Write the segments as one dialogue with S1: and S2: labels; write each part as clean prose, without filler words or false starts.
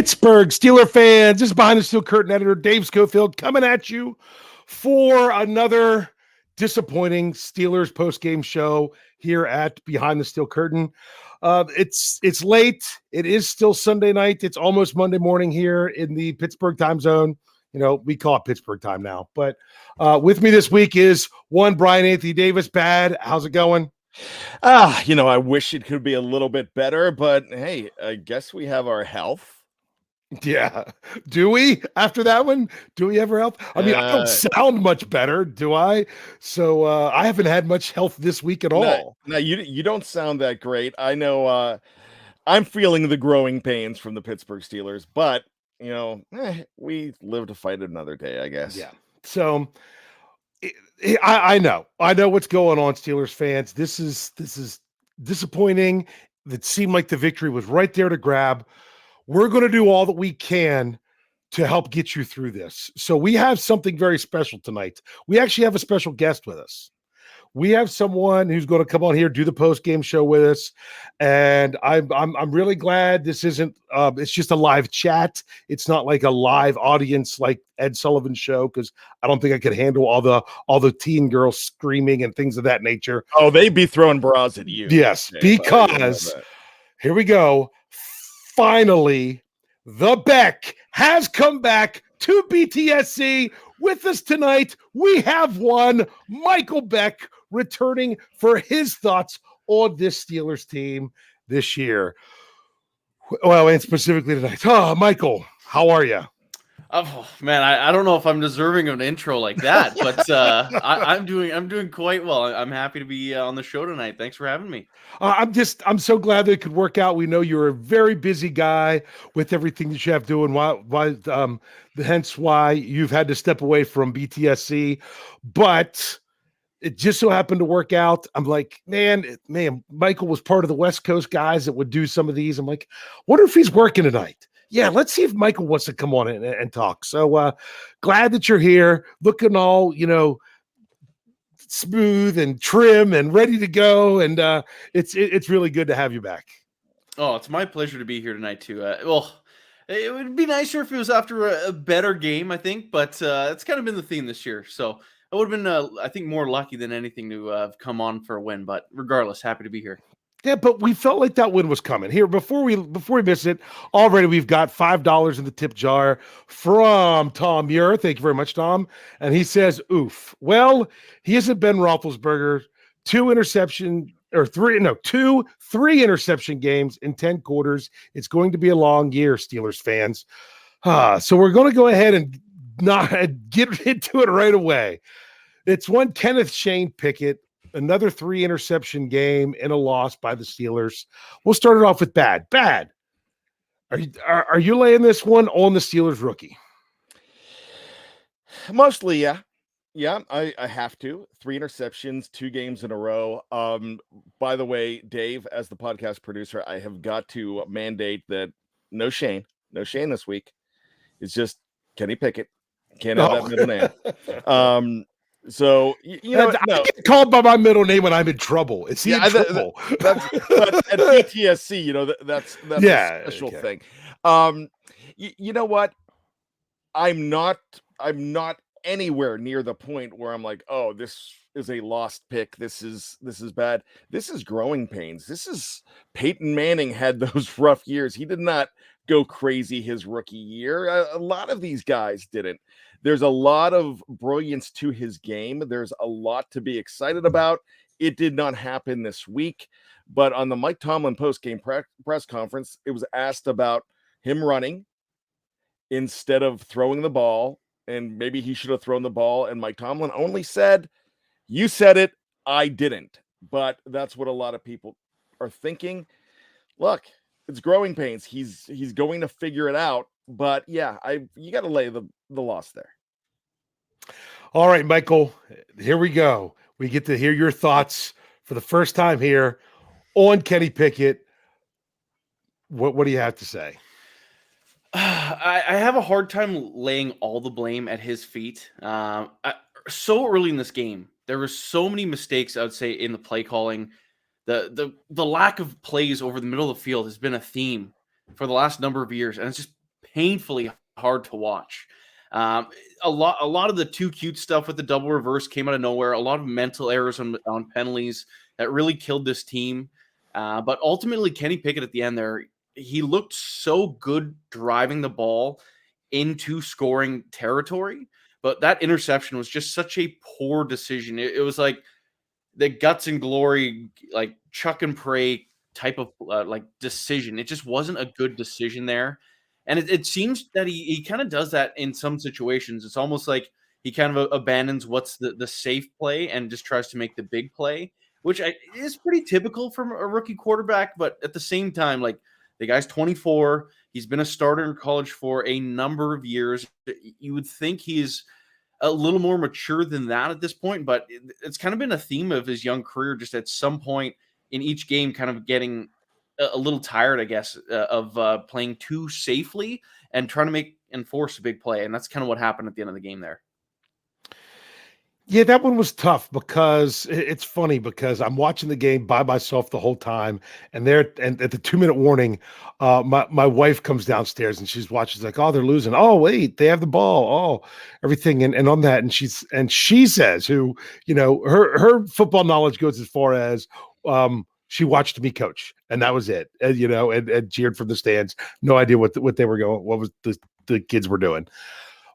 S1: Pittsburgh Steeler fans, this is Behind the Steel Curtain editor Dave Schofield coming at you for another disappointing Steelers post-game show here at Behind the Steel Curtain. It's late. It is still Sunday night. It's almost Monday morning here in the Pittsburgh time zone. You know, we call it Pittsburgh time now. But with me this week is one Bryan Anthony Davis. Bad. How's it going?
S2: I wish it could be a little bit better, but hey, I guess we have our health.
S1: Yeah. Do we? After that one, do we ever help? I mean, I don't sound much better, do I? So I haven't had much health this week at all.
S2: No, you don't sound that great. I know I'm feeling the growing pains from the Pittsburgh Steelers, but we live to fight another day, I guess.
S1: Yeah. So I know what's going on, Steelers fans. This is disappointing. It seemed like the victory was right there to grab. We're going to do all that we can to help get you through this. So we have something very special tonight. We actually have a special guest with us. We have someone who's going to come on here, do the post-game show with us. And I'm really glad this isn't it's just a live chat. It's not like a live audience like Ed Sullivan's show, because I don't think I could handle all the teen girls screaming and things of that nature.
S2: Oh, they'd be throwing bras at you.
S1: Yes, because here we go. Finally, the Beck has come back to BTSC. With us tonight, we have one, Michael Beck, returning for his thoughts on this Steelers team this year. Well, and specifically tonight. Oh, Michael, how are you?
S3: Oh man, I don't know if I'm deserving of an intro like that, but I'm doing quite well. I'm happy to be on the show tonight. Thanks for having me.
S1: I'm so glad that it could work out. We know you're a very busy guy with everything that you have doing. Hence why you've had to step away from BTSC, but it just so happened to work out. I'm like, man, Michael was part of the West Coast guys that would do some of these. I'm like, wonder if he's working tonight. Yeah, let's see if Michael wants to come on and talk. So glad that you're here, looking all, smooth and trim and ready to go. And it's really good to have you back.
S3: Oh, it's my pleasure to be here tonight too. Well, it would be nicer if it was after a better game, I think, but it's kind of been the theme this year. So I would have been, I think, more lucky than anything to have come on for a win. But regardless, happy to be here.
S1: Yeah, but we felt like that win was coming. Here, before we miss it, already we've got $5 in the tip jar from Tom Muir. Thank you very much, Tom. And he says, oof. Well, he isn't Ben Roethlisberger. Three interception games in 10 quarters. It's going to be a long year, Steelers fans. So we're going to go ahead and not get into it right away. It's one Kenneth Shane Pickett. Another 3 interception game and a loss by the Steelers. We'll start it off with bad. Bad. Are you laying this one on the Steelers rookie?
S2: Mostly, yeah. Yeah, I have to. 3 interceptions, 2 games in a row. By the way, Dave, as the podcast producer, I have got to mandate that no Shane this week. It's just Kenny Pickett. Can't have that middle name. So I
S1: get called by my middle name when I'm in trouble. Is he in trouble?
S2: That's at BTSC. That's a special thing. You know what? I'm not anywhere near the point where I'm like, oh, this is a lost pick. This is bad. This is growing pains. This is Peyton Manning had those rough years. He did not go crazy his rookie year. A lot of these guys didn't. There's a lot of brilliance to his game. There's a lot to be excited about. It did not happen this week, but on the Mike Tomlin post-game press conference, it was asked about him running instead of throwing the ball, and maybe he should have thrown the ball, and Mike Tomlin only said, you said it, I didn't. But that's what a lot of people are thinking. Look, it's growing pains. He's going to figure it out. But yeah, you got to lay the loss there.
S1: All right, Michael, here we go. We get to hear your thoughts for the first time here on Kenny Pickett. What do you have to say?
S3: I have a hard time laying all the blame at his feet. So early in this game, there were so many mistakes, I would say, in the play calling. The lack of plays over the middle of the field has been a theme for the last number of years, and it's just painfully hard to watch. A lot of the too cute stuff with the double reverse came out of nowhere. A lot of mental errors on penalties that really killed this team. But ultimately, Kenny Pickett at the end there, he looked so good driving the ball into scoring territory. But that interception was just such a poor decision. It was like the guts and glory, like chuck and pray type of like decision. It just wasn't a good decision there. And it seems that he kind of does that in some situations. It's almost like he kind of abandons what's the safe play and just tries to make the big play, which is pretty typical from a rookie quarterback. But at the same time, like the guy's 24, he's been a starter in college for a number of years. You would think he's a little more mature than that at this point, but it's kind of been a theme of his young career, just at some point in each game kind of getting a little tired, I guess, of playing too safely and trying to enforce a big play. And that's kind of what happened at the end of the game there.
S1: Yeah, that one was tough because it's funny because I'm watching the game by myself the whole time, and at the 2-minute warning, my wife comes downstairs and she's watching. She's like, "Oh, they're losing. Oh, wait, they have the ball. Oh, everything." And on that, and she says, who her football knowledge goes as far as she watched me coach, and that was it. And cheered from the stands. No idea what they were going. What was the kids were doing,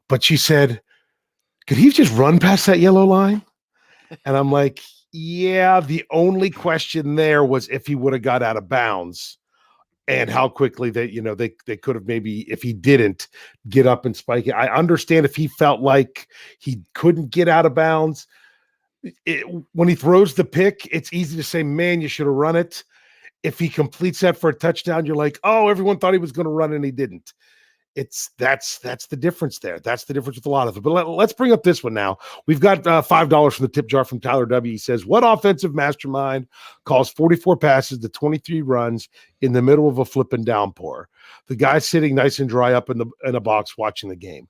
S1: but she said, "Could he just run past that yellow line?" And I'm like, yeah, the only question there was if he would have got out of bounds and how quickly they could have, maybe if he didn't get up and spike it. I understand if he felt like he couldn't get out of bounds. When he throws the pick, it's easy to say, man, you should have run it. If he completes that for a touchdown, you're like, oh, everyone thought he was going to run and he didn't. That's the difference there. That's the difference with a lot of it. But let's bring up this one now. We've got $5 from the tip jar from Tyler W. He says, what offensive mastermind calls 44 passes to 23 runs in the middle of a flipping downpour? The guy sitting nice and dry up in a box watching the game.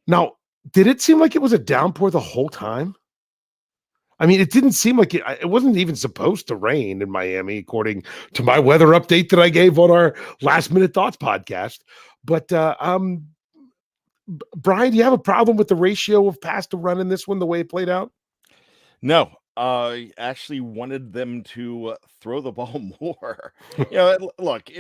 S1: Now, did it seem like it was a downpour the whole time? I mean, it didn't seem like it wasn't even supposed to rain in Miami, according to my weather update that I gave on our Last Minute Thoughts podcast. But Bryan, do you have a problem with the ratio of pass to run in this one, the way it played out?
S2: No, I actually wanted them to throw the ball more. Look,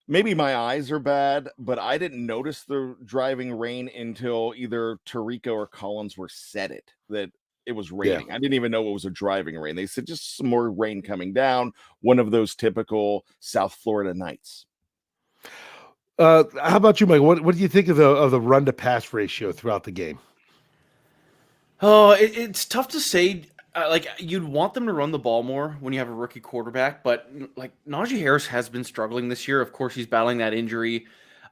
S2: maybe my eyes are bad, but I didn't notice the driving rain until either Tirico or Collins said it, that it was raining. Yeah. I didn't even know it was a driving rain. They said just some more rain coming down, one of those typical South Florida nights.
S1: How about you, Mike? What do you think of the run to pass ratio throughout the game?
S3: Oh, it's tough to say. Like, you'd want them to run the ball more when you have a rookie quarterback, but like Najee Harris has been struggling this year. Of course, he's battling that injury.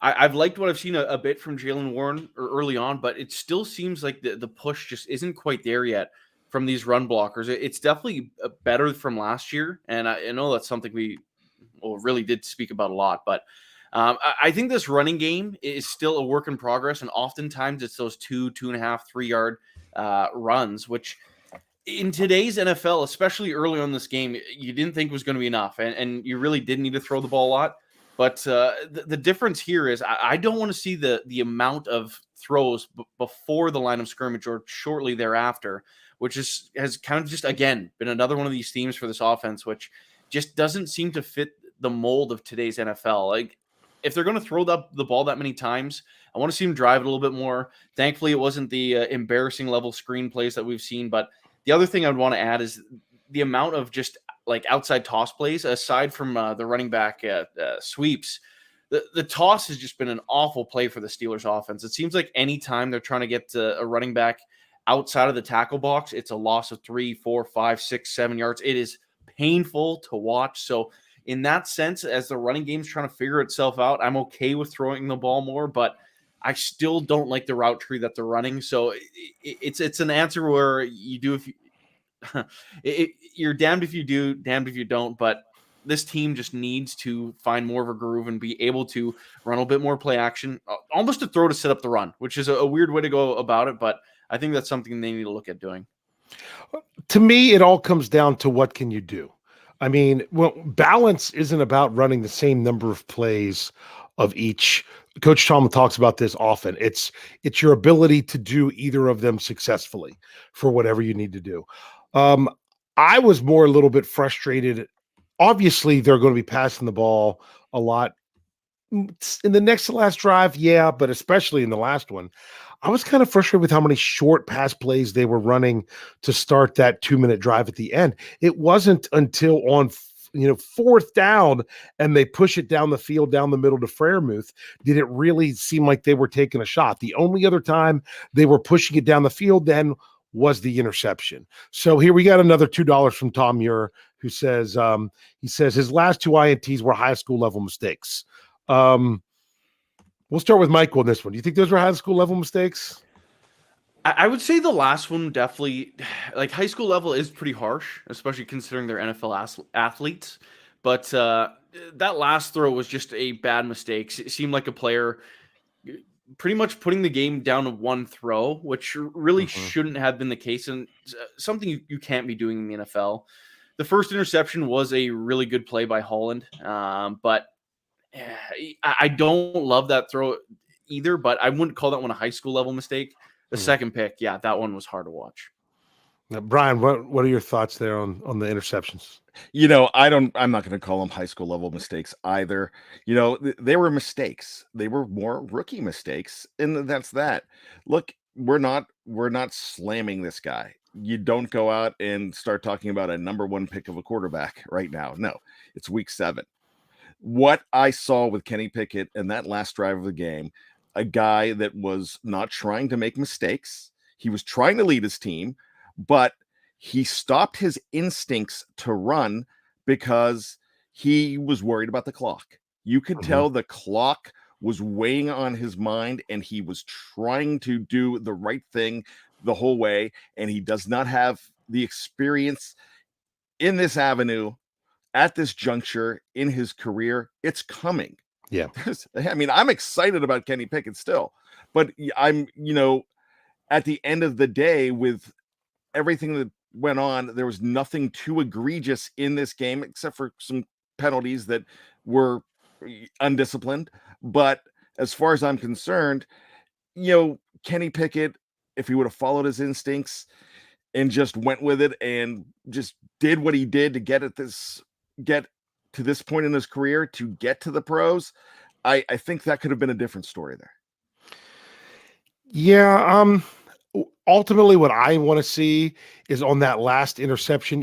S3: I've liked what I've seen a bit from Jaylen Warren early on, but it still seems like the push just isn't quite there yet from these run blockers. It's definitely better from last year, and I know that's something we really did speak about a lot, but I think this running game is still a work in progress, and oftentimes it's those 2.5, 3 yard runs, which in today's NFL, especially early on in this game, you didn't think was going to be enough, and you really did need to throw the ball a lot. But the difference here is I don't want to see the amount of throws before the line of scrimmage or shortly thereafter, which has kind of just, again, been another one of these themes for this offense, which just doesn't seem to fit the mold of today's NFL. Like, if they're going to throw the ball that many times, I want to see them drive it a little bit more. Thankfully, it wasn't the embarrassing level screenplays that we've seen. But the other thing I'd want to add is the amount of just like outside toss plays, aside from the running back sweeps. The toss has just been an awful play for the Steelers offense. It seems like anytime they're trying to get a running back outside of the tackle box, it's a loss of 3, 4, 5, 6, 7 yards. It is painful to watch. So in that sense, as the running game's trying to figure itself out, I'm okay with throwing the ball more, but I still don't like the route tree that they're running. So it's an answer where you do if you you're damned if you do, damned if you don't. But this team just needs to find more of a groove and be able to run a bit more play action, almost to throw to set up the run, which is a weird way to go about it. But I think that's something they need to look at doing.
S1: To me, it all comes down to what can you do. I mean, well, balance isn't about running the same number of plays of each. Coach Tomlin talks about this often. It's your ability to do either of them successfully for whatever you need to do. I was a little bit frustrated. Obviously, they're going to be passing the ball a lot in the next to last drive, yeah, but especially in the last one. I was kind of frustrated with how many short pass plays they were running to start that 2-minute drive at the end. It wasn't until on fourth down and they push it down the field, down the middle to Freiermuth, did it really seem like they were taking a shot. The only other time they were pushing it down the field then was the interception. So here we got another $2 from Tom Muir, who says he says his last 2 INTs were high school level mistakes. We'll start with Michael on this one. Do you think those were high school level mistakes?
S3: I would say the last one definitely, like high school level is pretty harsh, especially considering they're NFL athletes. But that last throw was just a bad mistake. It seemed like a player pretty much putting the game down to one throw, which really shouldn't have been the case, and something you can't be doing in the NFL. The first interception was a really good play by Holland, but I don't love that throw either, but I wouldn't call that one a high school level mistake. The second pick, yeah, that one was hard to watch.
S1: Now, Bryan, what are your thoughts there on the interceptions?
S2: I'm not going to call them high school level mistakes either. They were mistakes. They were more rookie mistakes, and that's that. Look, we're not slamming this guy. You don't go out and start talking about a number 1 pick of a quarterback right now. No, it's week 7. What I saw with Kenny Pickett in that last drive of the game, a guy that was not trying to make mistakes. He was trying to lead his team, but he stopped his instincts to run because he was worried about the clock. You could tell the clock was weighing on his mind, and he was trying to do the right thing the whole way, and he does not have the experience in this avenue at this juncture in his career. It's coming.
S1: Yeah.
S2: I'm excited about Kenny Pickett still, but I'm, at the end of the day, with everything that went on, there was nothing too egregious in this game except for some penalties that were undisciplined. But as far as I'm concerned, Kenny Pickett, if he would have followed his instincts and just went with it and just did what he did to get to this point in his career, to get to the pros, I think that could have been a different story there.
S1: Yeah. Ultimately, what I want to see is on that last interception,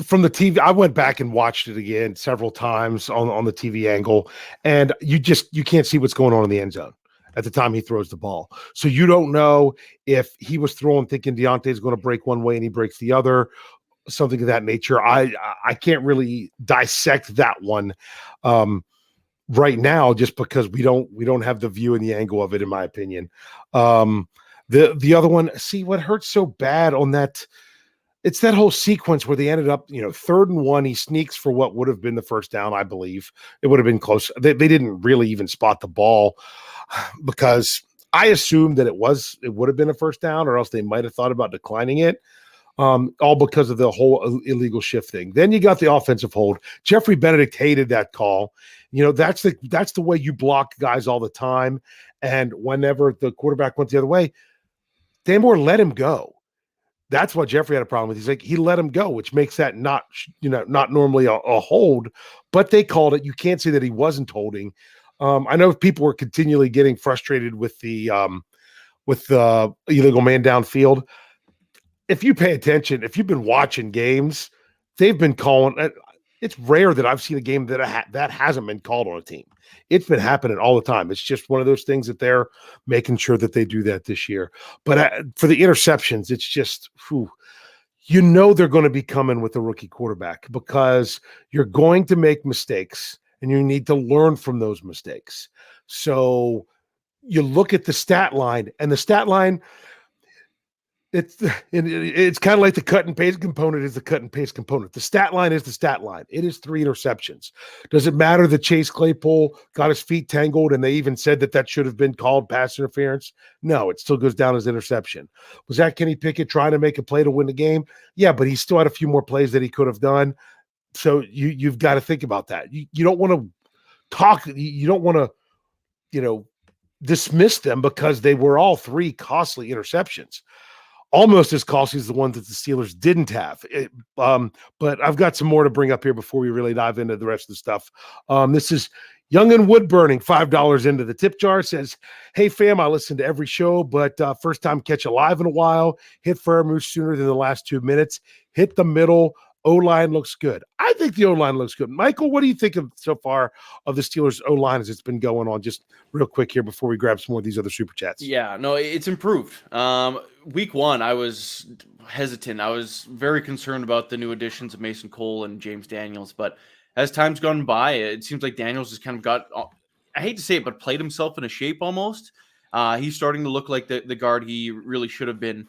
S1: from the TV, I went back and watched it again several times on the TV angle, and you can't see what's going on in the end zone at the time he throws the ball. So you don't know if he was throwing thinking Deontay's going to break one way and he breaks the other, something of that nature. I can't really dissect that one right now, just because we don't have the view and the angle of it, in my opinion. The other one, see what hurts so bad on that. It's that whole sequence where they ended up, 3rd and 1. He sneaks for what would have been the first down, I believe. It would have been close. They didn't really even spot the ball, because I assumed that it would have been a first down, or else they might have thought about declining it. All because of the whole illegal shifting. Then you got the offensive hold. Jeffrey Benedict hated that call. That's the way you block guys all the time. And whenever the quarterback went the other way, Dan Moore let him go. That's what Jeffrey had a problem with. He's like, he let him go, which makes that not normally a hold, but they called it. You can't say that he wasn't holding. I know people were continually getting frustrated with the illegal man downfield. If you pay attention, if you've been watching games, they've been calling. It's rare that I've seen a game that hasn't been called on a team. It's been happening all the time. It's just one of those things that they're making sure that they do that this year. But for the interceptions, it's just, they're going to be coming with a rookie quarterback, because you're going to make mistakes and you need to learn from those mistakes. So you look at the stat line, and the stat line, it's kind of like the cut and paste component is the cut and paste component. The stat line is the stat line. It is 3 interceptions. Does it matter that Chase Claypool got his feet tangled and they even said that should have been called pass interference? No, it still goes down as interception. Was that Kenny Pickett trying to make a play to win the game? Yeah, but he still had a few more plays that he could have done. So you've got to think about that. You don't want to you don't want to, dismiss them because they were all 3 costly interceptions. Almost as costly as the ones that the Steelers didn't have. But I've got some more to bring up here before we really dive into the rest of the stuff. This is Young and Wood Burning, $5 into the tip jar, says, "Hey fam, I listen to every show, but first time catch a live in a while. Hit Fairmouth sooner than the last 2 minutes. Hit the middle. O-line looks good." I think the O-line looks good. Michael, what do you think of so far of the Steelers O-line as it's been going on? Just real quick here before we grab some more of these other super chats.
S3: Yeah, no, it's improved. Week 1, I was hesitant. I was very concerned about the new additions of Mason Cole and James Daniels. But as time's gone by, it seems like Daniels has kind of got, I hate to say it, but played himself into shape almost. He's starting to look like the guard he really should have been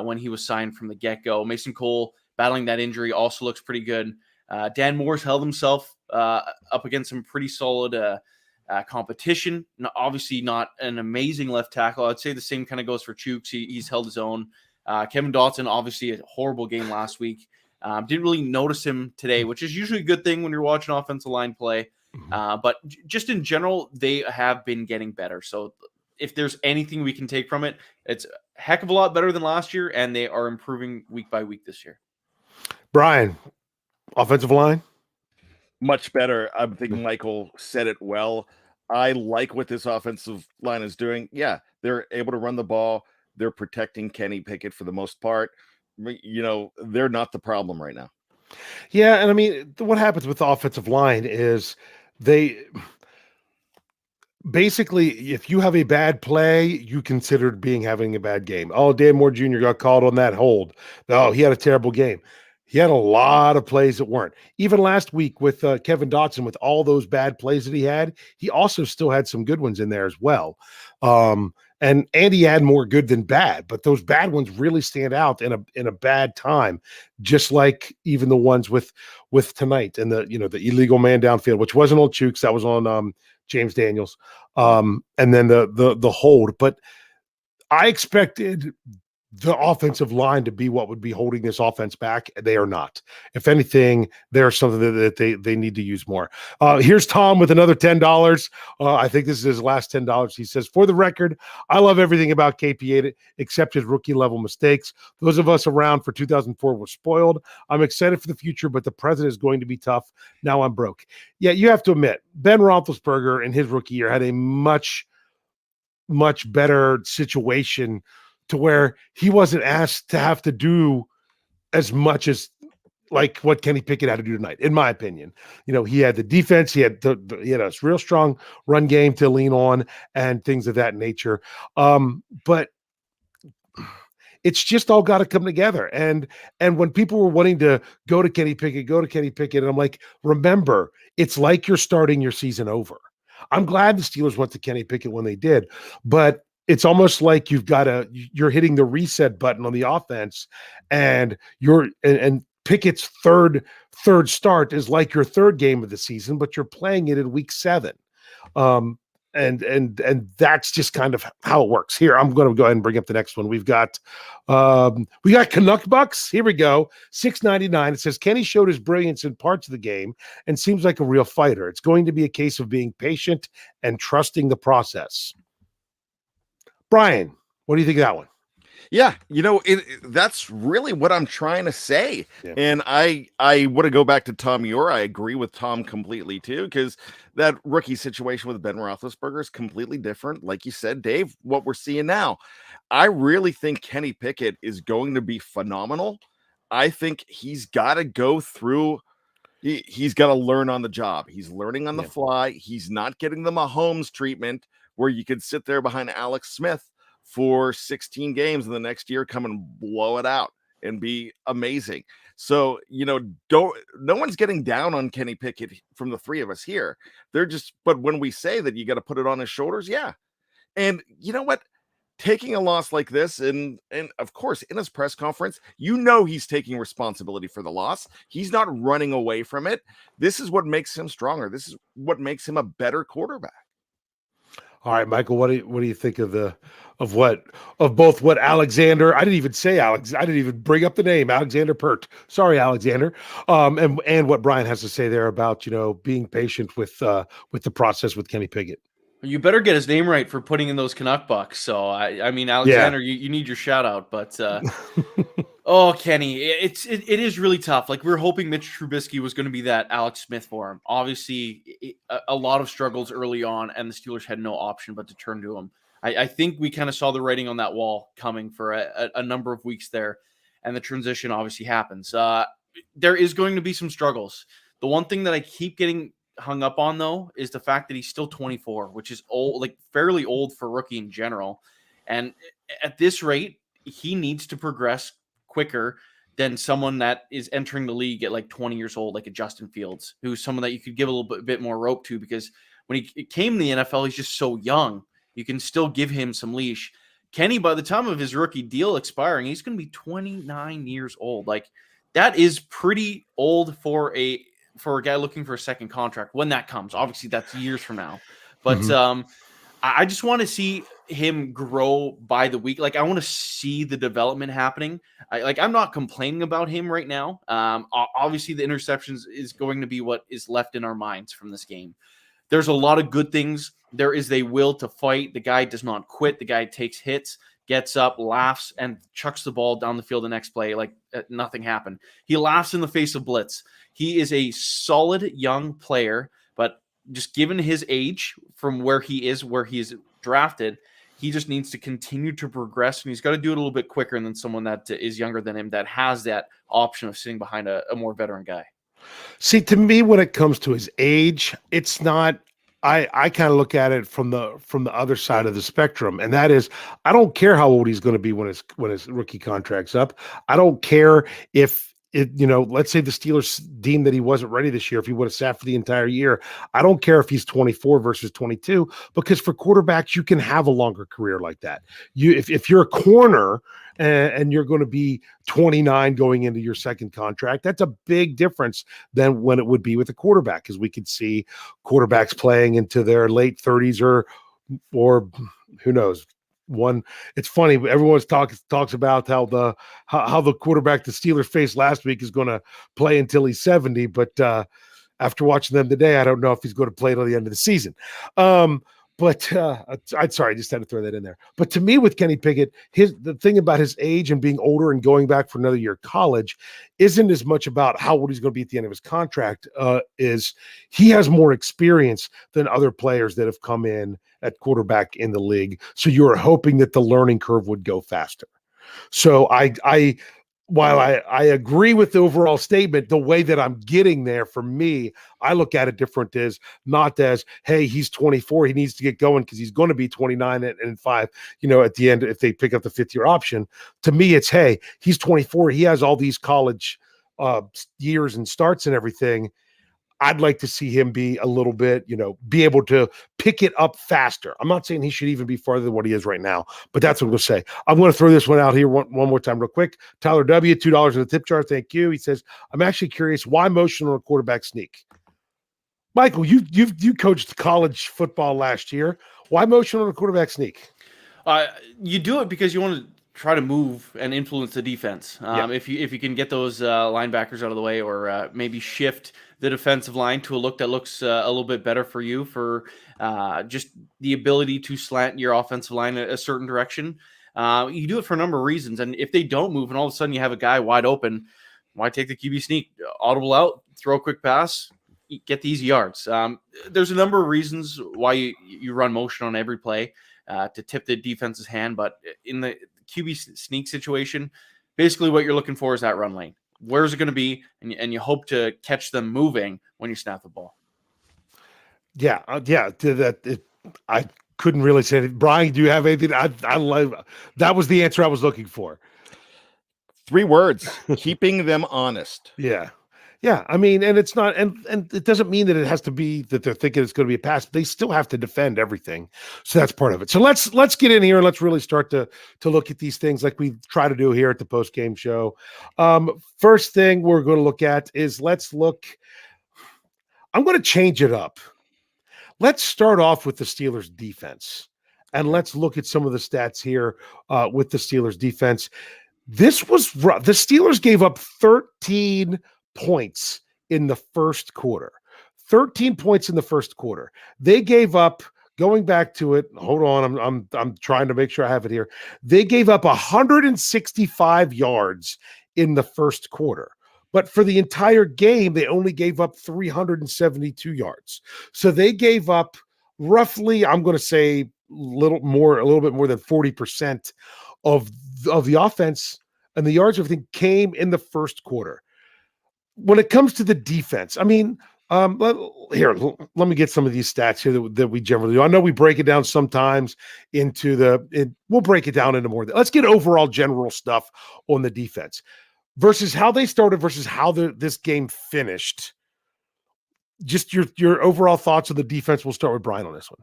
S3: when he was signed from the get-go. Mason Cole, battling that injury, also looks pretty good. Dan Moore's held himself up against some pretty solid competition. Obviously not an amazing left tackle. I'd say the same kind of goes for Chooks. He's held his own. Kevin Dotson, obviously a horrible game last week. Didn't really notice him today, which is usually a good thing when you're watching offensive line play. But just in general, they have been getting better. So if there's anything we can take from it, it's a heck of a lot better than last year, and they are improving week by week this year.
S1: Bryan, offensive line?
S2: Much better. I think Michael said it well. I like what this offensive line is doing. Yeah, they're able to run the ball. They're protecting Kenny Pickett for the most part. They're not the problem right now.
S1: Yeah, and I mean, what happens with the offensive line is they basically, if you have a bad play, you consider having a bad game. Oh, Dan Moore Jr. got called on that hold. Oh, he had a terrible game. He had a lot of plays that weren't. Even last week with Kevin Dotson, with all those bad plays that he had, he also still had some good ones in there as well. And he had more good than bad, but those bad ones really stand out in a bad time, just like even the ones with tonight and the illegal man downfield, which wasn't on Chooks, that was on James Daniels, and then the hold. But I expected the offensive line to be what would be holding this offense back. They are not. If anything, there's something that they need to use more. Here's Tom with another $10. I think this is his last $10. He says, "For the record, I love everything about KP8 except his rookie level mistakes. Those of us around for 2004 were spoiled. I'm excited for the future, but the present is going to be tough. Now I'm broke." Yeah, you have to admit, Ben Roethlisberger in his rookie year had a much, much better situation to where he wasn't asked to have to do as much as like what Kenny Pickett had to do tonight, in my opinion. He had the defense, he had a real strong run game to lean on and things of that nature. But it's just all got to come together. And when people were wanting to go to Kenny Pickett, and I'm like, remember, it's like you're starting your season over. I'm glad the Steelers went to Kenny Pickett when they did, but it's almost like you're hitting the reset button on the offense, and and Pickett's third start is like your third game of the season, but you're playing it in week 7. And that's just kind of how it works. Here, I'm going to go ahead and bring up the next one. We got Canuck Bucks. Here we go. $6.99. It says, "Kenny showed his brilliance in parts of the game and seems like a real fighter. It's going to be a case of being patient and trusting the process." Bryan, what do you think of that one?
S2: Yeah, that's really what I'm trying to say. Yeah. And I want to go back to Tom Muir. I agree with Tom completely too, because that rookie situation with Ben Roethlisberger is completely different. Like you said, Dave, what we're seeing now, I really think Kenny Pickett is going to be phenomenal. I think he's got to go through. He's got to learn on the job. He's learning on the fly. He's not getting the Mahomes treatment where you could sit there behind Alex Smith for 16 games in the next year, come and blow it out and be amazing. So, no one's getting down on Kenny Pickett from the three of us here. But when we say that you got to put it on his shoulders, yeah. And you know what? Taking a loss like this, and of course, in his press conference, he's taking responsibility for the loss. He's not running away from it. This is what makes him stronger. This is what makes him a better quarterback.
S1: All right, Michael, what do you think of both what Alexander? I didn't even say Alex. I didn't even bring up the name Alexander Pert. Sorry, Alexander. And what Bryan has to say there about being patient with the process with Kenny Pickett.
S3: You better get his name right for putting in those Canuck bucks. So I mean, Alexander, you need your shout out, but oh, Kenny, it is really tough. Like, we're hoping Mitch Trubisky was going to be that Alex Smith for him. Obviously, a lot of struggles early on, and the Steelers had no option but to turn to him. I think we kind of saw the writing on that wall coming for a number of weeks there, and the transition obviously happens. There is going to be some struggles. The one thing that I keep getting hung up on, though, is the fact that he's still 24, which is old, like fairly old for rookie in general. And at this rate, he needs to progress quicker than someone that is entering the league at like 20 years old, like a Justin Fields, who's someone that you could give a little bit more rope to, because when he came to the NFL, he's just so young. You can still give him some leash. Kenny, by the time of his rookie deal expiring, he's going to be 29 years old. Like, that is pretty old for a guy looking for a second contract when that comes. Obviously, that's years from now. But I just want to see him grow by the week. Like, I want to see the development happening. I'm not complaining about him right now. Obviously, the interceptions is going to be what is left in our minds from this game. There's a lot of good things. There is a will to fight. The guy does not quit. The guy takes hits, gets up, laughs, and chucks the ball down the field the next play like nothing happened. He laughs in the face of blitz. He is a solid young player, but just given his age from where he is drafted, he just needs to continue to progress, and he's got to do it a little bit quicker than someone that is younger than him that has that option of sitting behind a more veteran guy.
S1: See, to me, when it comes to his age, it's not. I kind of look at it from the other side of the spectrum, and that is, I don't care how old he's going to be when his rookie contract's up. I don't care if let's say the Steelers deemed that he wasn't ready this year, if he would have sat for the entire year. I don't care if he's 24 versus 22, because for quarterbacks, you can have a longer career like that. If you're a corner and you're going to be 29 going into your second contract, that's a big difference than when it would be with a quarterback, because we could see quarterbacks playing into their late 30s or who knows. It's funny, everyone talks about how the quarterback the Steelers faced last week is going to play until he's 70, but after watching them today, I don't know if he's going to play till the end of the season. But I'm sorry, I just had to throw that in there. But to me, with Kenny Pickett, the thing about his age and being older and going back for another year of college isn't as much about how old he's going to be at the end of his contract. Is he has more experience than other players that have come in at quarterback in the league. So you're hoping that the learning curve would go faster. So while I agree with the overall statement, the way that I'm getting there, for me, I look at it different, as not as, hey, he's 24, he needs to get going because he's going to be 29 and 5, at the end, if they pick up the 5th-year option. To me, it's, hey, he's 24, he has all these college years and starts and everything. I'd like to see him be a little bit, be able to pick it up faster. I'm not saying he should even be farther than what he is right now, but that's what I'm going to say. I'm going to throw this one out here one more time real quick. Tyler W., $2 in the tip jar. Thank you. He says, I'm actually curious, why motion on a quarterback sneak? Michael, you coached college football last year. Why motion on a quarterback sneak?
S3: You do it because you want to try to move and influence the defense. If you can get those linebackers out of the way, or maybe shift the defensive line to a look that looks a little bit better for you, for just the ability to slant your offensive line a certain direction. You do it for a number of reasons. And if they don't move and all of a sudden you have a guy wide open, why take the QB sneak? Audible out, throw a quick pass, get the easy yards. There's a number of reasons why you run motion on every play to tip the defense's hand. But in the QB sneak situation, basically what you're looking for is that run lane. Where's it going to be? And you hope to catch them moving when you snap the ball.
S1: Yeah. I couldn't really say it. Bryan, do you have anything? I love that. Was the answer I was looking for.
S2: 3 words: keeping them honest.
S1: Yeah. I mean, and it's not, and it doesn't mean that it has to be that they're thinking it's going to be a pass. They still have to defend everything, so that's part of it. So let's get in here and let's really start to look at these things like we try to do here at the post game show. First thing we're going to look at is I'm going to change it up. let's start off with the Steelers defense, and let's look at some of the stats here with the Steelers defense. This was rough. The Steelers gave up 13 points in the first quarter. 13 points in the first quarter. They gave up, going back to it, hold on, I'm trying to make sure I have it here. They gave up 165 yards in the first quarter. But for the entire game, they only gave up 372 yards. So they gave up roughly, I'm going to say a little bit more than 40% of the offense, and the yards, everything came in the first quarter. When it comes to the defense, I mean, let me get some of these stats here that we generally do. I know we break it down sometimes we'll break it down into more. Let's get overall general stuff on the defense versus how they started versus how this game finished. Just your overall thoughts on the defense. We'll start with Bryan on this one.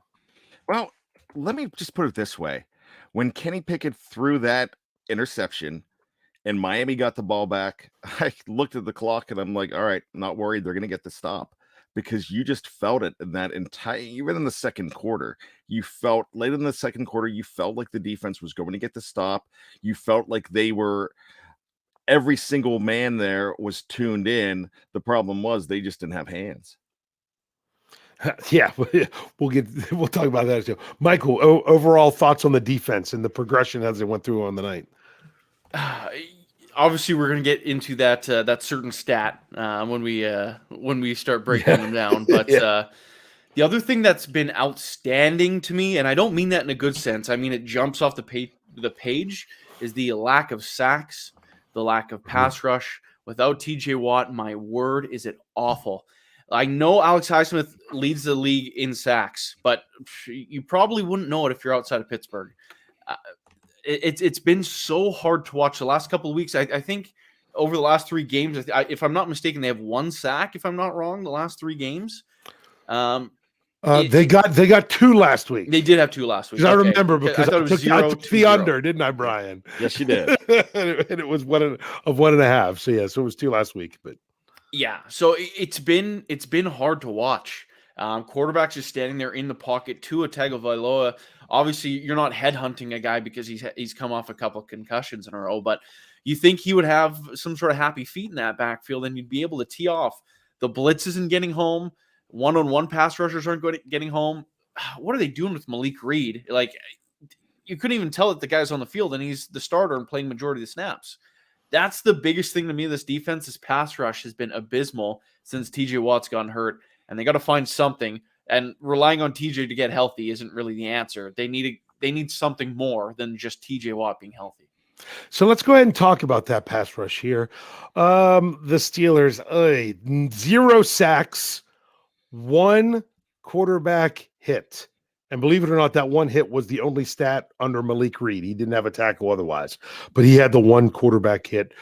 S2: Well, let me just put it this way. When Kenny Pickett threw that interception and Miami got the ball back, I looked at the clock and I'm like, all right, not worried. They're going to get the stop, because you just felt it in that entire, even in the second quarter, you felt late in the second quarter, you felt like the defense was going to get the stop. You felt like every single man there was tuned in. The problem was they just didn't have hands.
S1: Yeah, we'll talk about that too. Michael, overall thoughts on the defense and the progression as it went through on the night.
S3: Obviously, we're going to get into that certain stat when we start breaking them down. But the other thing that's been outstanding to me, and I don't mean that in a good sense, I mean it jumps off the page, is the lack of sacks, the lack of pass rush. Without TJ Watt, my word, is it awful. I know Alex Highsmith leads the league in sacks, but you probably wouldn't know it if you're outside of Pittsburgh. It's been so hard to watch the last couple of weeks. I think over the last 3 games, if I'm not mistaken, they have 1 sack, if I'm not wrong, the last 3 games.
S1: They got 2 last week.
S3: They did have 2 last week.
S1: Okay. I remember because I took the
S3: 0.
S1: under, didn't I, Bryan?
S2: Yes, you did.
S1: And it was 1.5. So so it was 2 last week. But
S3: yeah, so it's been hard to watch. Quarterbacks just standing there in the pocket. Tua Tagovailoa. Obviously, you're not headhunting a guy because he's come off a couple of concussions in a row, but you think he would have some sort of happy feet in that backfield, and you'd be able to tee off. The blitz isn't getting home. One-on-one pass rushers aren't getting home. What are they doing with Malik Reed? Like, you couldn't even tell that the guy's on the field, and he's the starter and playing majority of the snaps. That's the biggest thing to me. This defense's pass rush has been abysmal since TJ Watt's gotten hurt, and they got to find something. And relying on TJ to get healthy isn't really the answer. They need something more than just TJ Watt being healthy.
S1: So let's go ahead and talk about that pass rush here. The Steelers, 0 sacks, 1 quarterback hit. And believe it or not, that 1 hit was the only stat under Malik Reed. He didn't have a tackle otherwise, but he had the 1 quarterback hit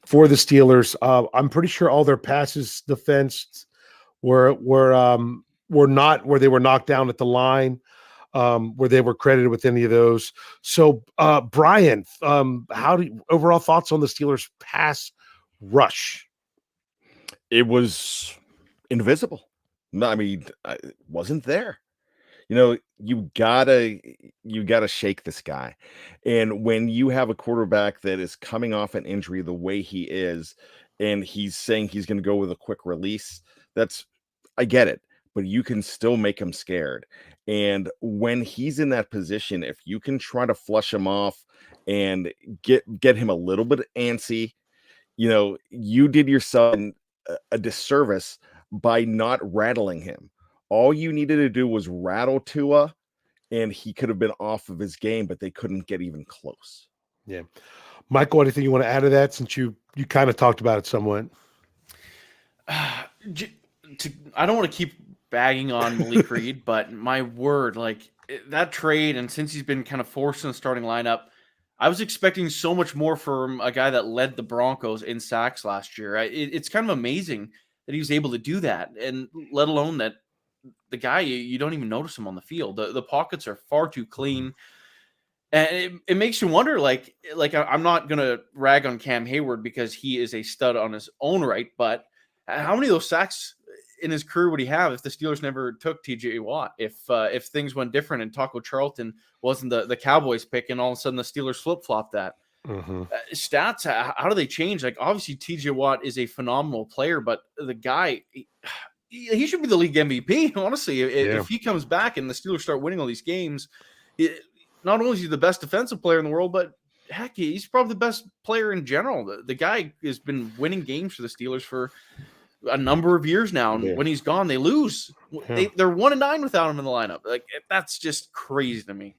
S1: for the Steelers. I'm pretty sure all their passes defense were not where they were knocked down at the line, where they were credited with any of those. So, Bryan, overall thoughts on the Steelers pass rush?
S2: It was invisible. No, I mean, it wasn't there. You gotta shake this guy. And when you have a quarterback that is coming off an injury the way he is, and he's saying he's going to go with a quick release, I get it, but you can still make him scared. And when he's in that position, if you can try to flush him off and get him a little bit antsy, you did yourself a disservice by not rattling him. All you needed to do was rattle Tua, and he could have been off of his game, but they couldn't get even close.
S1: Yeah. Michael, anything you want to add to that, since you kind of talked about it somewhat?
S3: I don't want to keep bagging on Malik Reed, but my word, like that trade, and since he's been kind of forced in the starting lineup, I was expecting so much more from a guy that led the Broncos in sacks last year. It's kind of amazing that he was able to do that, and let alone that the guy, you don't even notice him on the field. The pockets are far too clean. And it makes you wonder, like I'm not going to rag on Cam Hayward because he is a stud on his own right, but how many of those sacks in his career would he have if the Steelers never took TJ Watt? If things went different and Taco Charlton wasn't the Cowboys pick, and all of a sudden the Steelers flip-flopped that. Stats, how do they change? Like, obviously TJ Watt is a phenomenal player, but the guy, he should be the league MVP. Honestly, if he comes back and the Steelers start winning all these games, not only is he the best defensive player in the world, but heck, he's probably the best player in general. The guy has been winning games for the Steelers for a number of years now, and when he's gone, they lose. They're 1-9 without him in the lineup. Like, that's just crazy to me.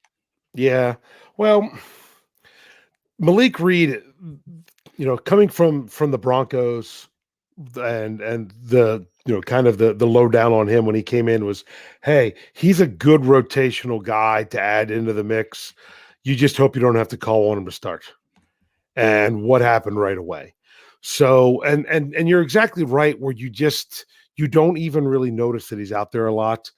S1: Yeah, well, Malik Reed, coming from the Broncos, and the kind of the lowdown on him when he came in was, hey, he's a good rotational guy to add into the mix. You just hope you don't have to call on him to start. And what happened right away? So, and you're exactly right, where you don't even really notice that he's out there a lot.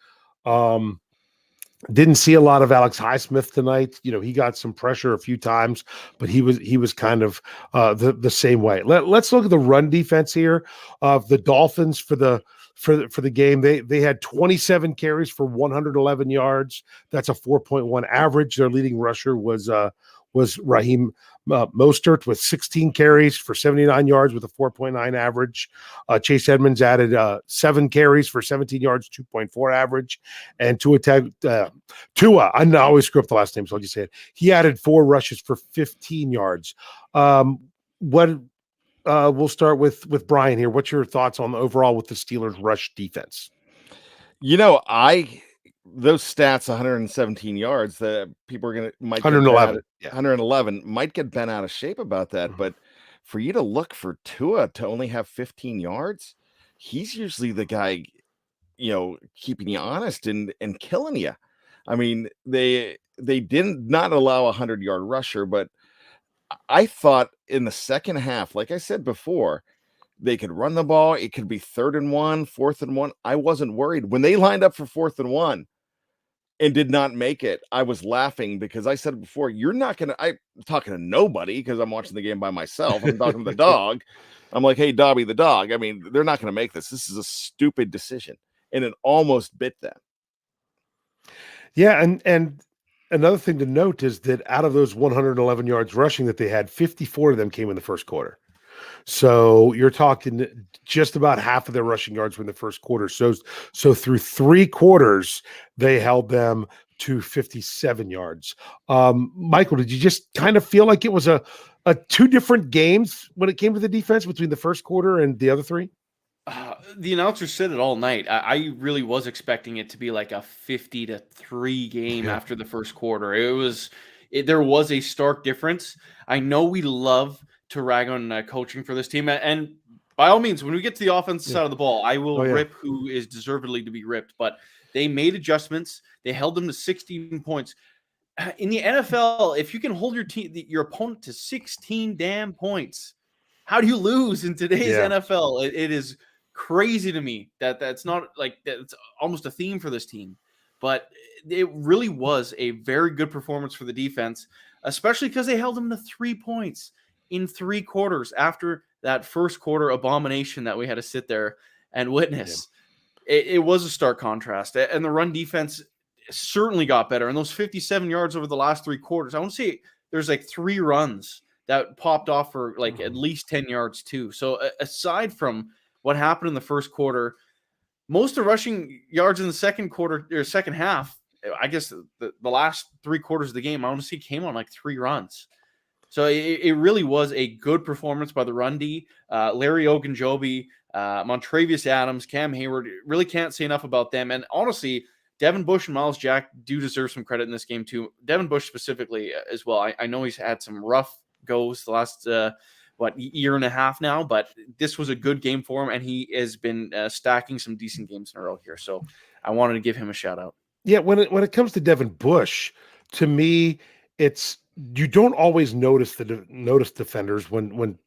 S1: Didn't see a lot of Alex Highsmith tonight. He got some pressure a few times, but he was kind of the same way. Let's look at the run defense here of the Dolphins for the game. They had 27 carries for 111 yards. That's a 4.1 average. Their leading rusher was Raheem Mostert with 16 carries for 79 yards with a 4.9 average. Chase Edmonds added 7 carries for 17 yards, 2.4 average. And Tua, I always screw up the last name, so I'll just say it. He added 4 rushes for 15 yards. We'll start with Bryan here. What's your thoughts on the overall with the Steelers rush defense?
S2: Those stats, 117 yards, that people are might 111 might get bent out of shape about that. But for you to look for Tua to only have 15 yards, he's usually the guy, keeping you honest and killing you. I mean, they did not allow a 100-yard rusher, but I thought in the second half, like I said before, they could run the ball. It could be 3rd and 1, 4th and 1. I wasn't worried when they lined up for 4th and 1 and did not make it. I was laughing because I said before, I'm talking to nobody because I'm watching the game by myself. I'm talking to the dog. I'm like, hey, Dobby the dog. I mean, they're not going to make this. This is a stupid decision. And it almost bit them.
S1: Yeah. And another thing to note is that out of those 111 yards rushing that they had, 54 of them came in the first quarter. So you're talking just about half of their rushing yards were in the first quarter. So through 3 quarters, they held them to 57 yards. Michael, did you just kind of feel like it was a 2 different games when it came to the defense between the first quarter and the other 3?
S3: The announcer said it all night. I really was expecting it to be like a 50-3 game after the first quarter. There was a stark difference. I know we love to rag on coaching for this team, and by all means, when we get to the offensive side of the ball, I will rip who is deservedly to be ripped. But they made adjustments. They held them to 16 points. In the NFL, if you can hold your opponent to 16 damn points, how do you lose in today's NFL? It is crazy to me that's not like that's almost a theme for this team. But it really was a very good performance for the defense, especially because they held them to 3 points in 3 quarters after that first quarter abomination that we had to sit there and witness. It was a stark contrast, and the run defense certainly got better. And those 57 yards over the last 3 quarters, I want to say there's like 3 runs that popped off for like at least 10 yards too. So aside from what happened in the first quarter, most of the rushing yards in the second quarter or second half, I guess the last 3 quarters of the game, I want to see came on like 3 runs. So it really was a good performance by the run D. Larry Ogunjobi, Montravius Adams, Cam Hayward, really can't say enough about them. And honestly, Devin Bush and Miles Jack do deserve some credit in this game too. Devin Bush specifically as well. I know he's had some rough goes the last year and a half now, but this was a good game for him, and he has been stacking some decent games in a row here. So I wanted to give him a shout out.
S1: Yeah, when it comes to Devin Bush, to me, you don't always notice defenders when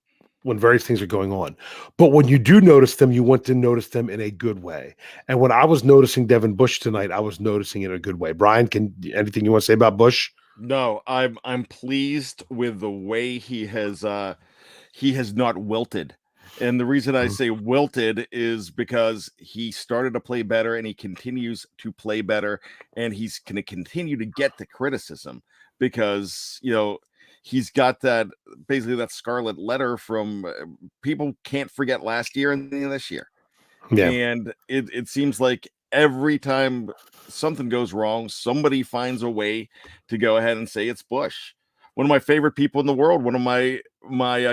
S1: various things are going on, but when you do notice them, you want to notice them in a good way. And when I was noticing Devin Bush tonight, I was noticing it in a good way. Bryan, anything you want to say about Bush?
S2: No, I'm pleased with the way he has not wilted. And the reason I say wilted is because he started to play better and he continues to play better, and he's going to continue to get the criticism because, he's got basically that scarlet letter from people can't forget last year and this year. Yeah. And it seems like every time something goes wrong, somebody finds a way to go ahead and say it's Bush. One of my favorite people in the world, one of my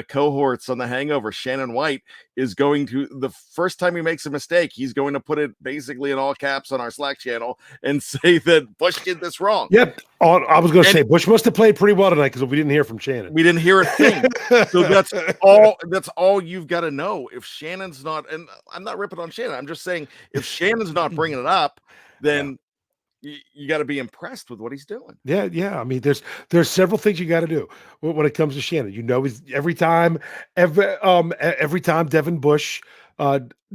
S2: cohorts on The Hangover, Shannon White, is going to, the first time he makes a mistake, he's going to put it basically in all caps on our Slack channel and say that Bush did this wrong.
S1: Yep. I was going to say Bush must have played pretty well tonight because we didn't hear from Shannon.
S2: We didn't hear a thing. So that's all you've got to know. If Shannon's not, and I'm not ripping on Shannon, I'm just saying if Shannon's not bringing it up, then you got to be impressed with what he's doing.
S1: Yeah. I mean, there's several things you got to do when it comes to Shannon. He's every time Devin Bush